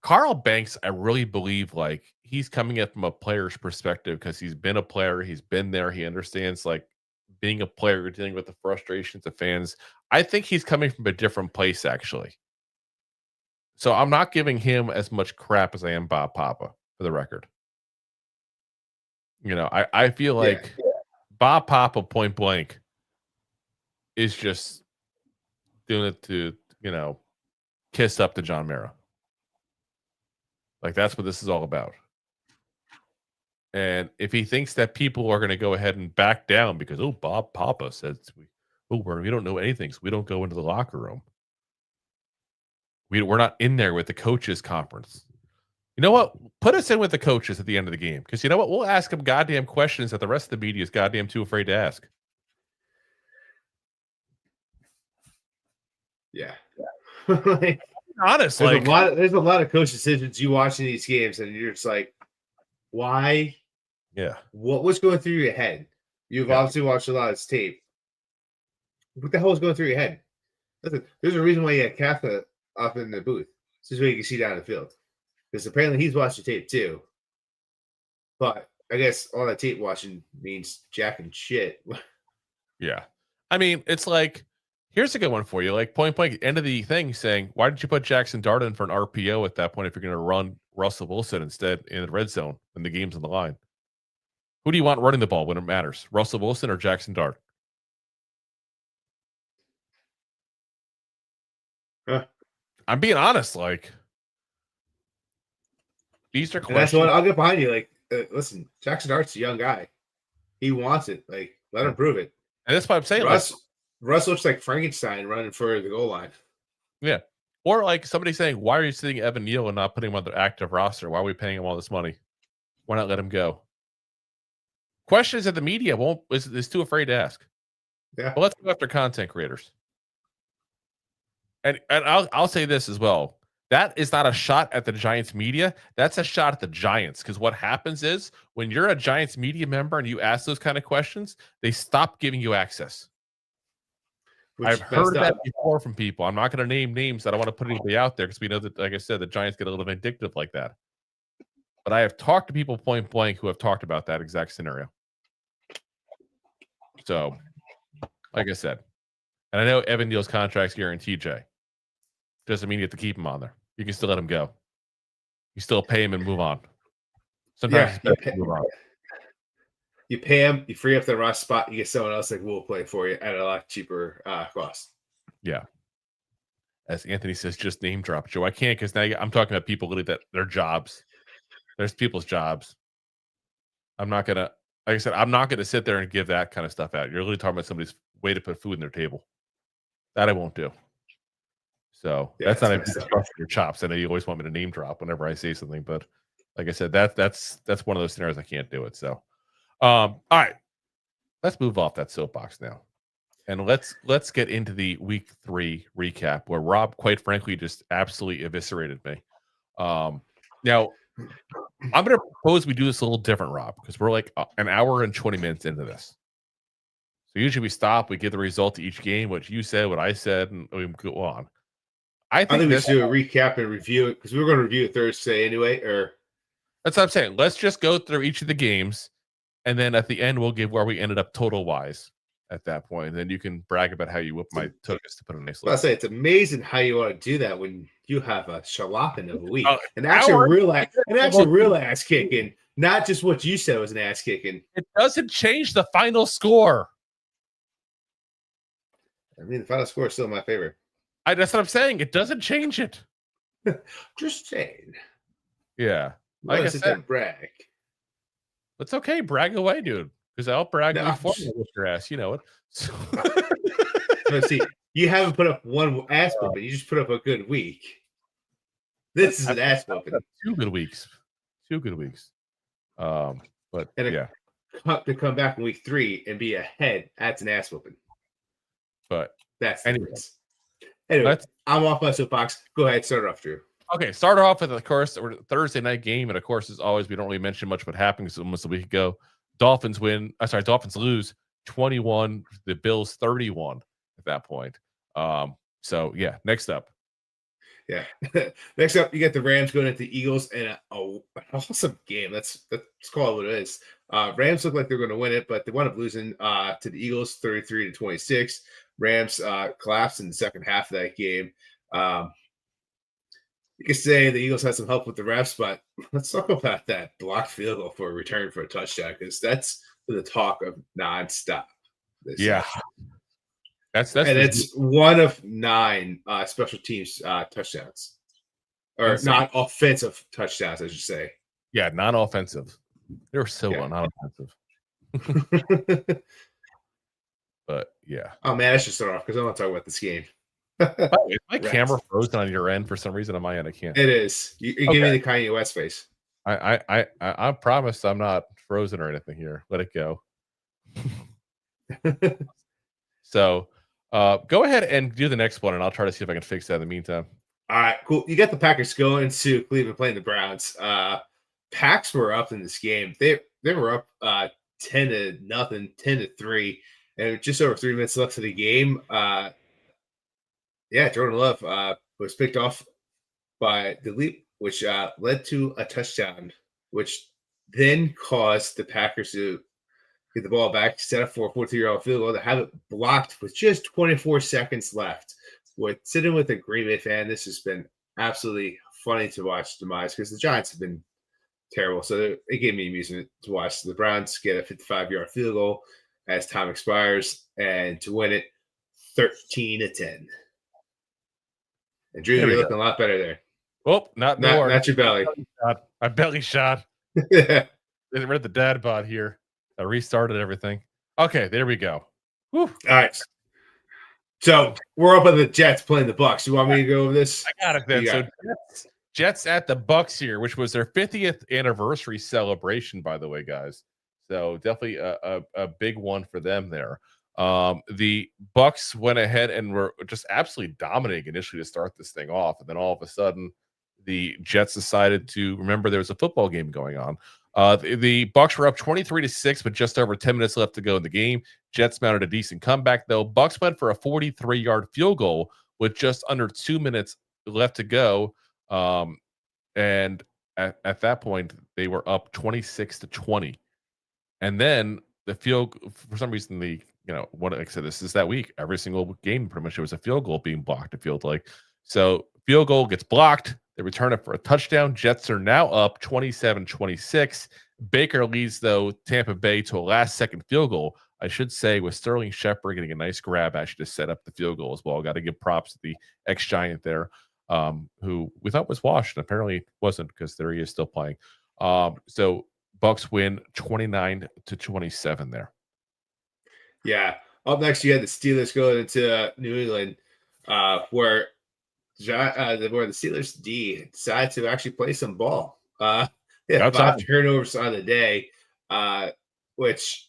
Carl Banks, I really believe, like, he's coming at from a player's perspective because he's been a player. He's been there. He understands, like, being a player, dealing with the frustrations of fans. I think he's coming from a different place, actually. So I'm not giving him as much crap as I am Bob Papa, for the record. You know, I feel like Bob Papa, point blank, is just doing it to, kiss up to John Mara. Like, that's what this is all about. And if he thinks that people are going to go ahead and back down because, Bob Papa says, we don't know anything, so we don't go into the locker room. We're not in there with the coaches conference. You know what? Put us in with the coaches at the end of the game. Because you know what? We'll ask them goddamn questions that the rest of the media is goddamn too afraid to ask. Yeah. Like, Honest, there's a lot of coach decisions you watch in these games, and you're just like, why? Yeah. What was going through your head? You've obviously watched a lot of this tape. What the hell was going through your head? There's a reason why you had Kafka up in the booth. This is where you can see down the field. Because apparently he's watched the tape too. But I guess all that tape watching means jack and shit. Yeah. I mean, it's like, here's a good one for you. Like point blank, end of the thing saying, why did you put Jaxson Dart in for an RPO at that point if you're going to run Russell Wilson instead in the red zone when the game's on the line? Who do you want running the ball when it matters? Russell Wilson or Jaxson Dart? Huh. I'm being honest. Like, these are questions. And that's what I'll get behind you. Like, listen, Jaxson Dart's a young guy. He wants it. Like, let him prove it. And that's why I'm saying, Russ looks like Frankenstein running for the goal line. Yeah. Or like somebody saying, why are you sitting Evan Neal and not putting him on the active roster? Why are we paying him all this money? Why not let him go? Questions that the media is too afraid to ask. Yeah. But let's go after content creators. And I'll say this as well. That is not a shot at the Giants media. That's a shot at the Giants. Because what happens is when you're a Giants media member and you ask those kind of questions, they stop giving you access. I've heard that before from people. I'm not going to name names. I don't want to put anybody out there because we know that, like I said, the Giants get a little vindictive like that. But I have talked to people point blank who have talked about that exact scenario. So, like I said, and I know Evan Neal's contract's guaranteed, Jay. Doesn't mean you have to keep him on there. You can still let him go. You still pay him and move on. Sometimes it's better to move on. You pay him, you free up the roster spot, you get someone else that will play for you at a lot cheaper cost. Yeah. As Anthony says, just name drop, Joe. I can't because now I'm talking about people really that their jobs. There's people's jobs. I'm not gonna, like I said, I'm not gonna sit there and give that kind of stuff out. You're really talking about somebody's way to put food in their table. That I won't do. So that's not your chops. I know you always want me to name drop whenever I say something, but like I said, that's one of those scenarios I can't do it. So, all right, let's move off that soapbox now, and let's get into the week 3 recap where Rob, quite frankly, just absolutely eviscerated me. Now, I'm going to propose we do this a little different, Rob, because we're like an hour and 20 minutes into this. So usually we stop, we give the result to each game, what you said, what I said, and we go on. I think we should do a recap and review it because we were going to review it Thursday anyway. Or that's what I'm saying. Let's just go through each of the games, and then at the end we'll give where we ended up total wise at that point. And then you can brag about how you whooped my tuchus to put a nice. I say it's amazing how you want to do that when you have a shalapping of a week, an actual real ass kicking, not just what you said was an ass kicking. It doesn't change the final score. I mean, the final score is still in my favor. That's what I'm saying. It doesn't change it. Just saying. Yeah. Like I said, brag. It's okay. Brag away, dude. Because I'll brag before you with your ass. You know it. So. Let's see. You haven't put up one ass whooping. You just put up a good week. This is an ass whooping. 2 good weeks. 2 good weeks. But to come back in week 3 and be ahead, that's an ass whooping. But that's anyway, I'm off my soapbox. Go ahead, start it off, Drew. Okay, start off with, of course, a Thursday night game, and of course, as always, we don't really mention much what happened because almost a week ago. Dolphins lose 21. The Bills 31 at that point. So yeah, next up. Yeah, next up, you get the Rams going into the Eagles and an awesome game. Let's call it what it is. Rams look like they're going to win it, but they wound up losing to the Eagles 33-26. Rams collapsed in the second half of that game. You could say the Eagles had some help with the refs, but let's talk about that blocked field goal for a return for a touchdown because that's the talk of nonstop. Yeah, it's one of 9 special teams touchdowns, or not offensive touchdowns, I should say. Yeah, non-offensive. They were so non-offensive. But yeah. Oh man, I should start off because I want to talk about this game. Is my camera frozen on your end for some reason? On my end, I can't. It is. You give me the Kanye West face. I promise I'm not frozen or anything here. Let it go. So, Go ahead and do the next one, and I'll try to see if I can fix that in the meantime. All right, cool. You got the Packers going to Cleveland playing the Browns. Packs were up in this game. They were up 10-0, 10-3, and just over 3 minutes left of the game. Jordan Love was picked off by the leap, which led to a touchdown, which then caused the Packers to get the ball back, set up for a 43-yard field goal to have it blocked with just 24 seconds left. Sitting with a Green Bay fan, this has been absolutely funny to watch demise because the Giants have been terrible. So it gave me amusement to watch the Browns get a 55-yard field goal as time expires and to win it 13-10. And Drew, you're looking a lot better there. Oh, not your belly. My belly shot. They read the dad bod here. I restarted everything. Okay, there we go. Whew. All right. So we're up on the Jets playing the Bucks. You want me to go over this? I got it then. So Jets at the Bucks here, which was their 50th anniversary celebration, by the way, guys. So definitely a big one for them there. The Bucks went ahead and were just absolutely dominating initially to start this thing off, and then all of a sudden the Jets decided to remember there was a football game going on. The Bucks were up 23-6 with just over 10 minutes left to go in the game. Jets mounted a decent comeback, though. Bucks went for a 43-yard field goal with just under 2 minutes left to go. And at that point, they were up 26-20. And then the field, for some reason, like I said, this is that week. Every single game, pretty much, there was a field goal being blocked, it feels like. So field goal gets blocked. They return it for a touchdown. Jets are now up 27-26. Baker leads, though, Tampa Bay to a last-second field goal. I should say, with Sterling Shepard getting a nice grab actually to set up the field goal as well. Got to give props to the ex-Giant there, who we thought was washed. And apparently wasn't, because there he is still playing. So Bucks win 29-27 there. Yeah. Up next, you had the Steelers going into New England, where the Steelers D decided to actually play some ball. Yeah, 5 turnovers on the day, which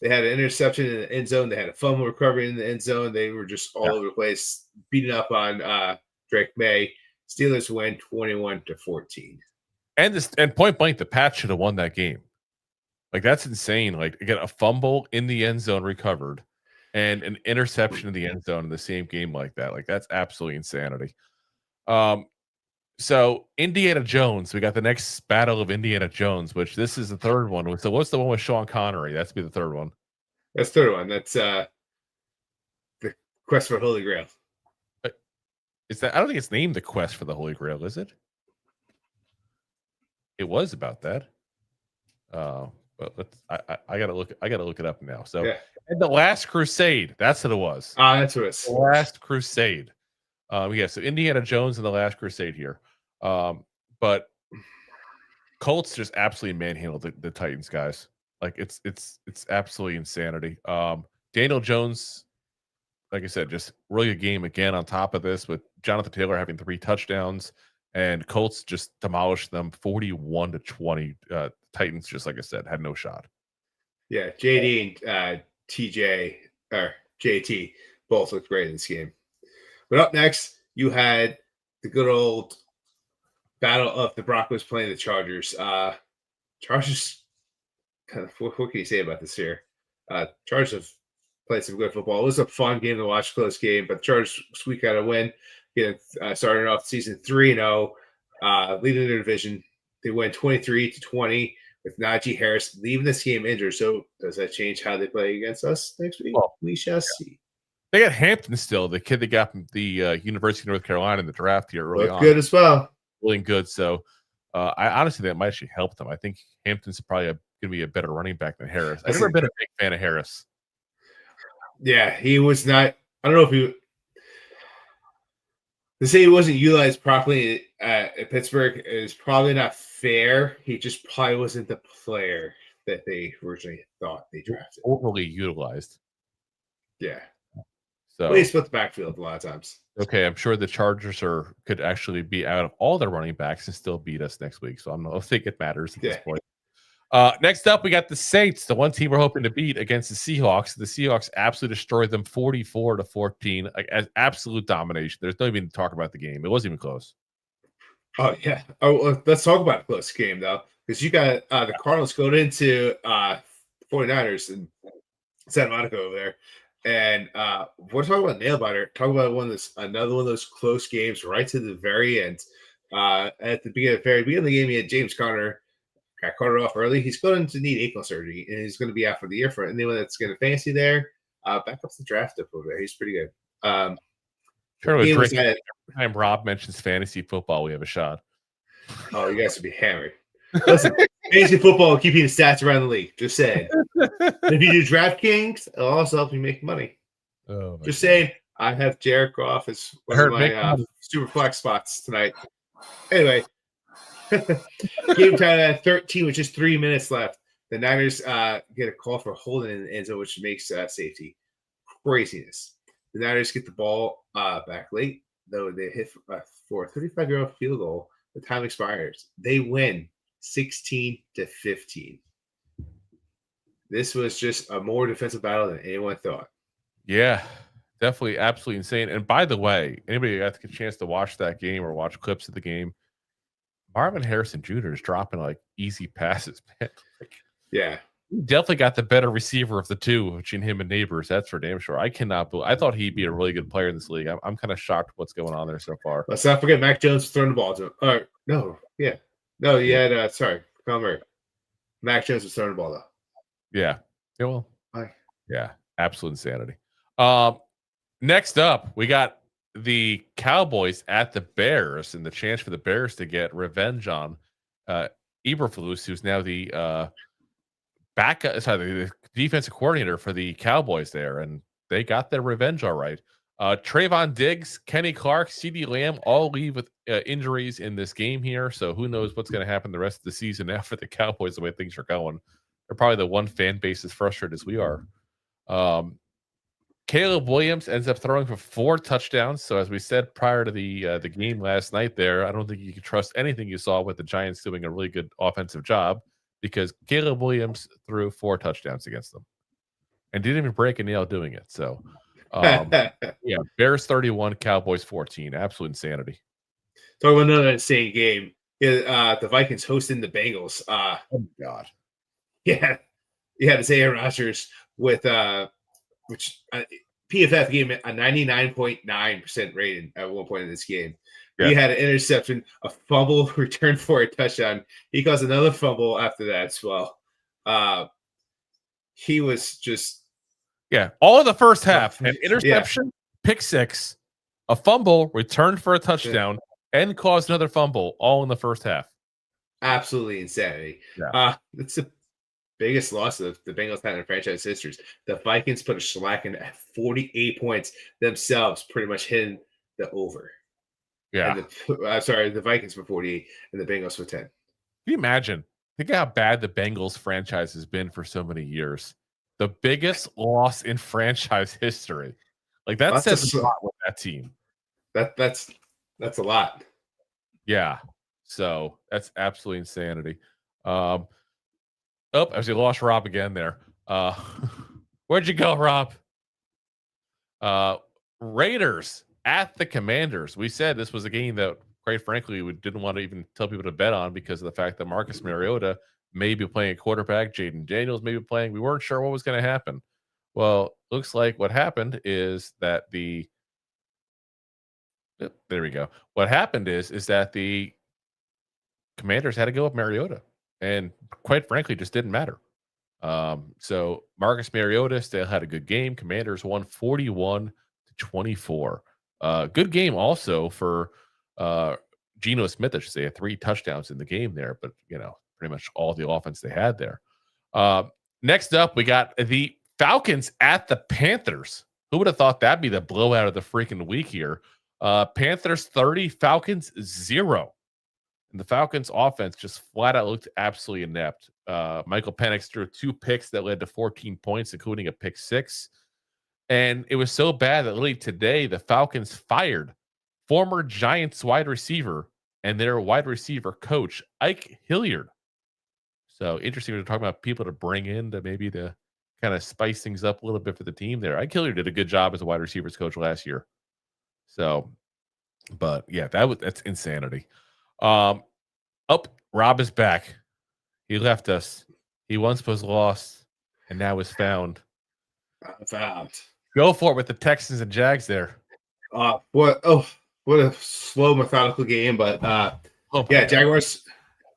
they had an interception in the end zone. They had a fumble recovery in the end zone. They were just all over the place, beating up on Drake May. Steelers win 21-14. And point blank, the Pats should have won that game. Like, that's insane. Like, again, a fumble in the end zone recovered and an interception in the end zone in the same game like that. Like, that's absolutely insanity. So Indiana Jones, we got the next battle of Indiana Jones, which this is the third one. So what's the one with Sean Connery? That's be the third one. That's the third one. That's the Quest for Holy Grail. Is that? I don't think it's named the Quest for the Holy Grail, is it? It was about that. But I gotta look it up now. So and the Last Crusade, that's what it was. That's what it's the Last Crusade. So Indiana Jones and the Last Crusade here. But Colts just absolutely manhandled the Titans, guys. Like, it's absolutely insanity. Daniel Jones, like I said, just really a game again on top of this, with Jonathan Taylor having 3 touchdowns, and Colts just demolished them 41-20. Titans, just like I said, had no shot. Yeah, JD and TJ or JT both looked great in this game. But up next, you had the good old battle of the Broncos playing the Chargers. Chargers, kind of, what can you say about this here? Chargers have played some good football. It was a fun game to watch, close game, but the Chargers squeak out a win, starting off season 3-0, leading their division. They win 23-20 with Najee Harris leaving this game injured. So does that change how they play against us next week? Well, we shall see. They got Hampton still, the kid they got from the University of North Carolina in the draft here early on. Good as well. Really good. So I honestly think that might actually help them. I think Hampton's probably going to be a better running back than Harris. I've never been a big fan of Harris. Yeah, he was not. I don't know if to say he wasn't utilized properly at Pittsburgh is probably not fair. He just probably wasn't the player that they originally thought they drafted. Overly utilized. Yeah. So he split the backfield a lot of times. Okay, I'm sure the Chargers could actually be out of all their running backs and still beat us next week. So I don't think it matters at this point. Next up, we got the Saints, the one team we're hoping to beat against the Seahawks. The Seahawks absolutely destroyed them 44-14, like as absolute domination. There's no even talk about the game. It wasn't even close. Oh, yeah. Oh, well, let's talk about a close game, though, because you got the Cardinals going into 49ers and Santa Monica over there. And we're talking about nail biter. Talk about another one of those close games right to the very end. At the very beginning of the game, you had James Conner. Got Carter off early. He's going to need ankle surgery, and he's going to be out for the year. For anyone that's going to fancy there, back up the draft up over there. He's pretty good. Every time Rob mentions fantasy football, we have a shot. Oh, you guys would be hammered. Listen, fantasy football will keep you the stats around the league. Just saying. If you do DraftKings, it'll also help you make money. Oh, just saying. I have Jared Goff as one of my super flex spots tonight. Anyway. Game time at 13 with just 3 minutes left. The Niners get a call for holding in the end zone, which makes safety. Craziness. The Niners get the ball back late, though they hit for a 35-yard field goal. The time expires. They win 16-15. This was just a more defensive battle than anyone thought. Yeah, definitely absolutely insane. And by the way, anybody got a chance to watch that game or watch clips of the game, Marvin Harrison Jr. is dropping like easy passes, man. Yeah. He definitely got the better receiver of the two between him and Neighbors. That's for damn sure. I thought he'd be a really good player in this league. I'm kind of shocked what's going on there so far. Let's not forget Mac Jones throwing the ball to him. No, you had Conner. Mac Jones was throwing the ball though. Yeah. Yeah, well. Bye. Yeah, absolute insanity. Next up, we got the Cowboys at the Bears, and the chance for the Bears to get revenge on Eberflus, who's now the the defensive coordinator for the Cowboys there, and they got their revenge all right. Trayvon Diggs, Kenny Clark, CeeDee Lamb all leave with injuries in this game here, so who knows what's going to happen the rest of the season now for the Cowboys the way things are going. They're probably the one fan base as frustrated as we are. Caleb Williams ends up throwing for 4 touchdowns. So as we said prior to the game last night there, I don't think you can trust anything you saw with the Giants doing a really good offensive job, because Caleb Williams threw 4 touchdowns against them and didn't even break a nail doing it. So, yeah, Bears 31, Cowboys 14. Absolute insanity. Talk about another insane game. Yeah, the Vikings hosting the Bengals. Oh, God. Yeah. Yeah, it's Aaron Rodgers with which PFF gave him a 99.9% rating at one point in this game. Yeah. He had an interception, a fumble, returned for a touchdown. He caused another fumble after that as well. He was just... Yeah, all of the first half. An interception, pick 6, a fumble, returned for a touchdown, and caused another fumble, all in the first half. Absolutely insanity. Yeah. It's the biggest loss of the Bengals had in franchise history. The Vikings put a shellacking at 48 points themselves, pretty much hitting the over. Yeah. The Vikings for 48 and the Bengals for 10. Can you imagine? Think how bad the Bengals franchise has been for so many years. The biggest loss in franchise history. Like that says a lot with that team. That's a lot. Yeah. So that's absolutely insanity. As we lost Rob again there. Where'd you go, Rob? Raiders at the Commanders. We said this was a game that, quite frankly, we didn't want to even tell people to bet on because of the fact that Marcus Mariota may be playing a quarterback. Jaden Daniels may be playing. We weren't sure what was going to happen. Well, looks like what happened is that there we go. What happened is that the Commanders had to go with Mariota. And quite frankly, just didn't matter. So Marcus Mariota still had a good game. Commanders won 41-24. Good game also for Geno Smith. I should say, had 3 touchdowns in the game there, but pretty much all the offense they had there. Next up, we got the Falcons at the Panthers. Who would have thought that'd be the blowout of the freaking week here? Panthers 30, Falcons 0. And the Falcons offense just flat out looked absolutely inept. Michael Penix threw 2 picks that led to 14 points, including a pick 6. And it was so bad that literally today the Falcons fired former Giants wide receiver and their wide receiver coach, Ike Hilliard. So interesting. We're talking about people to bring in to maybe to kind of spice things up a little bit for the team there. I Killer did a good job as a wide receivers coach last year. So, but yeah, that's insanity. Rob is back. He left us. He once was lost and now is found. Found. Go for it with the Texans and Jags there. What a slow, methodical game, but Jaguars.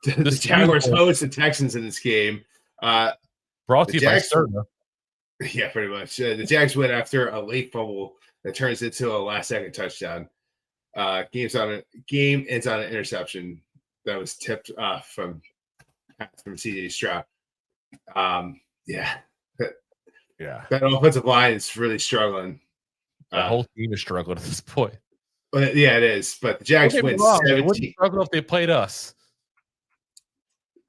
The Jaguars host the Texans in this game. Brought to you by Sterna. Yeah, pretty much. The Jags win after a late fumble that turns into a last-second touchdown. Game ends on an interception that was tipped from C.J. Stroud. That offensive line is really struggling. The whole team is struggling at this point. But yeah, it is. But the Jags win 17. They wouldn't struggle if they played us.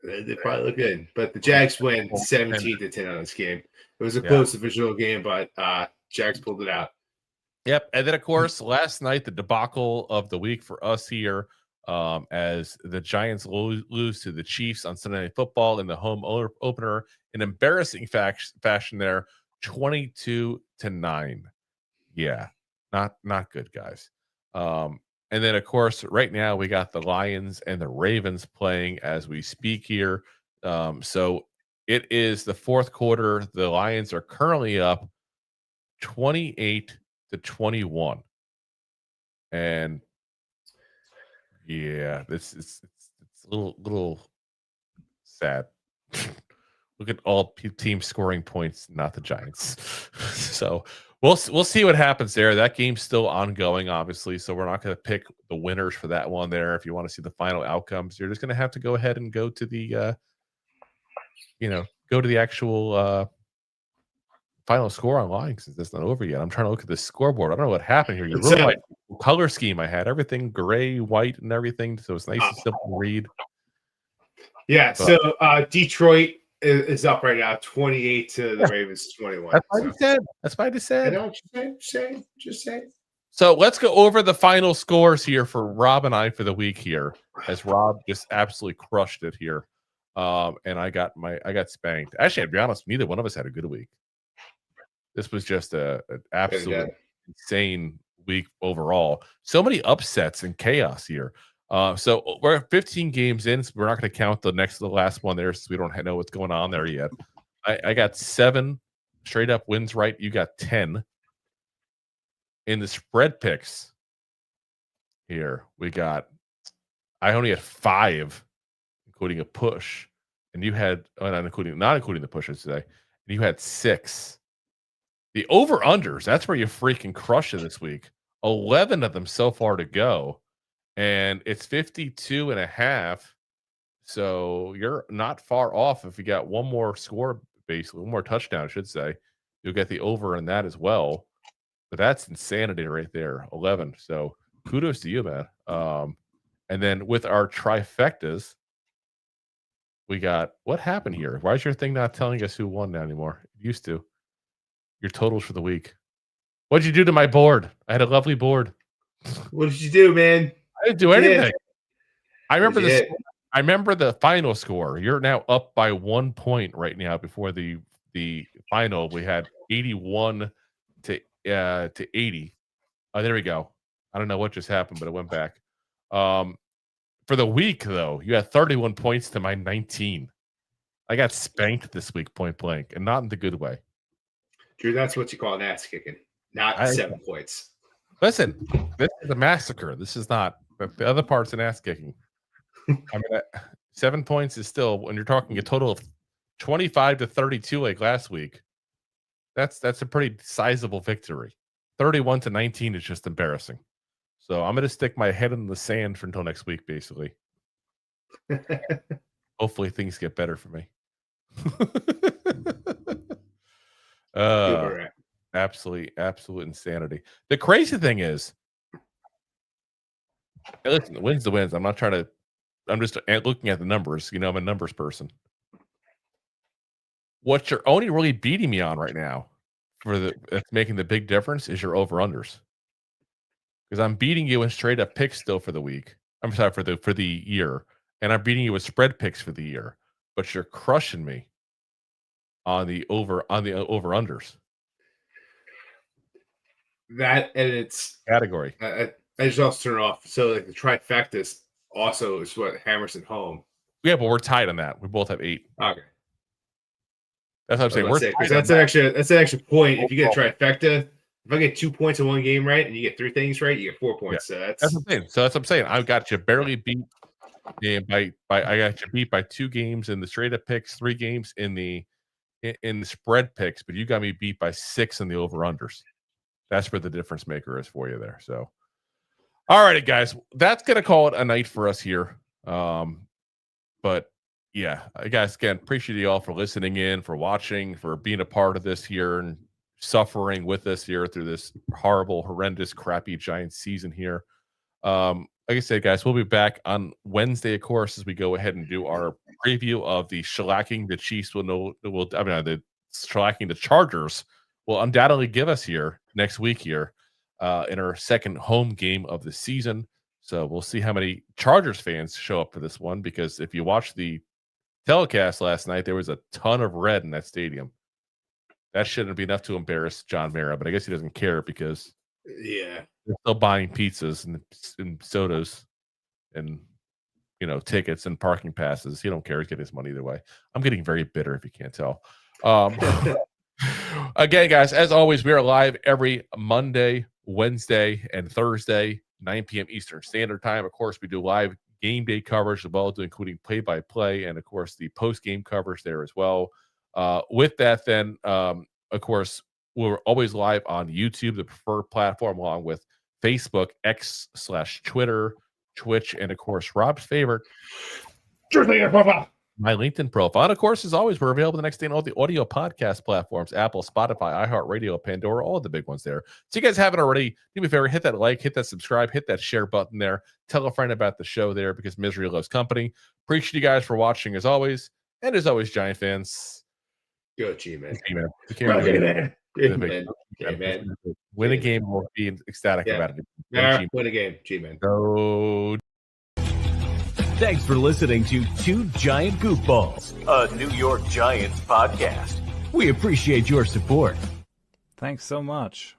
They probably look good. But the Jags win 17-10 on this game. It was a close divisional game, but Jags pulled it out. Yep. And then, of course, last night, the debacle of the week for us here, as the Giants lose to the Chiefs on Sunday Night Football in the home opener, an embarrassing fashion there, 22-9. Yeah, not good, guys. And then, of course, right now we got the Lions and the Ravens playing as we speak here. So it is the fourth quarter. The Lions are currently up 28-21. And yeah, it's a little sad. Look at all teams scoring points, not the Giants. So we'll see what happens there. That game's still ongoing, obviously. So we're not going to pick the winners for that one there. If you want to see the final outcomes, you're just going to have to go ahead and go to the, go to the actual final score online because it's not over yet. I'm trying to look at the scoreboard. I don't know what happened here. You're really like color scheme. I had everything gray, white, and everything. So it's nice and simple to read. Yeah. So Detroit is up right now, 28 to the Ravens 21. That's what I said. That's what I just said. I know, just say. So let's go over the final scores here for Rob and I for the week here, as Rob just absolutely crushed it here. And I got spanked. Actually, I'd be honest, neither one of us had a good week. This was just an absolute insane week overall. So many upsets and chaos here. So we're 15 games in, so we're not going to count the last one there, since we don't know what's going on there yet. I got 7 straight up wins right. You got 10. In the spread picks here, I only had 5, including a push, and you had not including the push, I should say, and you had 6. The over unders, that's where you freaking crush it this week. 11 of them so far to go. And it's 52.5. So you're not far off. If you got one more score, basically, one more touchdown, I should say, you'll get the over in that as well. But that's insanity right there, 11. So kudos to you, man. And then with our trifectas, we got, what happened here? Why is your thing not telling us who won now anymore? It used to. Your totals for the week. What'd you do to my board? I had a lovely board. What did you do, man? I didn't do anything. I remember this. I remember the final score. You're now up by 1 point right now. Before the final, we had 81 to 80. Oh, there we go. I don't know what just happened, but it went back. For the week, though, you had 31 points to my 19. I got spanked this week, point blank, and not in the good way. Drew, that's what you call an ass kicking, not 7 points. Listen, this is a massacre. This is not. The other part's an ass kicking. I mean, 7 points is still, when you're talking a total of 25 to 32 like last week. That's a pretty sizable victory. 31 to 19 is just embarrassing. So I'm going to stick my head in the sand for until next week, basically. Hopefully things get better for me. Absolute insanity. The crazy thing is, listen, the wins the wins. I'm just looking at the numbers. I'm a numbers person. What you're only really beating me on right now that's making the big difference is your over-unders. Because I'm beating you in straight up picks still for the week. I'm sorry, for the year. And I'm beating you with spread picks for the year. but you're crushing me on the over-unders. That and it's Category. I just also turn it off. So like the trifecta also is what hammers it home. Yeah, but we're tied on that. We both have 8. Okay. That's what I'm saying. We're tied on that's an extra point. If you get a trifecta, if I get 2 points in one game right and you get 3 things right, you get 4 points. Yeah. So that's what I'm saying. So that's what I'm saying. I got you barely beat. And I got you beat by 2 games in the straight up picks, 3 games in the spread picks, but you got me beat by 6 in the over unders. That's where the difference maker is for you there. So, all righty, guys, that's gonna call it a night for us here. But yeah, guys, again, appreciate you all for listening in, for watching, for being a part of this here and suffering with us here through this horrible, horrendous, crappy Giants season here. Like I said, guys, we'll be back on Wednesday, of course, as we go ahead and do our preview of the shellacking the Chiefs the shellacking the Chargers will undoubtedly give us here next week here in our second home game of the season. So we'll see how many Chargers fans show up for this one, because if you watch the telecast last night, there was a ton of red in that stadium. That shouldn't be enough to embarrass John Mara, but I guess he doesn't care because they're still buying pizzas and sodas and tickets and parking passes. He don't care. He's getting his money either way. I'm getting very bitter if you can't tell. Again, guys, as always, we are live every Monday, Wednesday, and Thursday, 9 p.m. Eastern Standard Time. Of course, we do live game day coverage as well, including play-by-play and, of course, the post-game coverage there as well. With that, then, of course, we're always live on YouTube, the preferred platform, along with Facebook, X/Twitter, Twitch, and, of course, Rob's favorite, my LinkedIn profile. And, of course, as always, we're available the next day on all the audio podcast platforms, Apple, Spotify, iHeartRadio, Pandora, all the big ones there. So you guys haven't already, do me a favor, hit that like, hit that subscribe, hit that share button there. Tell a friend about the show there, because misery loves company. Appreciate you guys for watching as always. And as always, Giant fans, go G-Man. G-Man. Win a game, we'll be ecstatic about it. Win a game, G-Man. Go. Thanks for listening to Two Giant Goofballs, a New York Giants podcast. We appreciate your support. Thanks so much.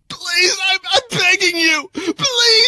Please, I'm begging you. Please.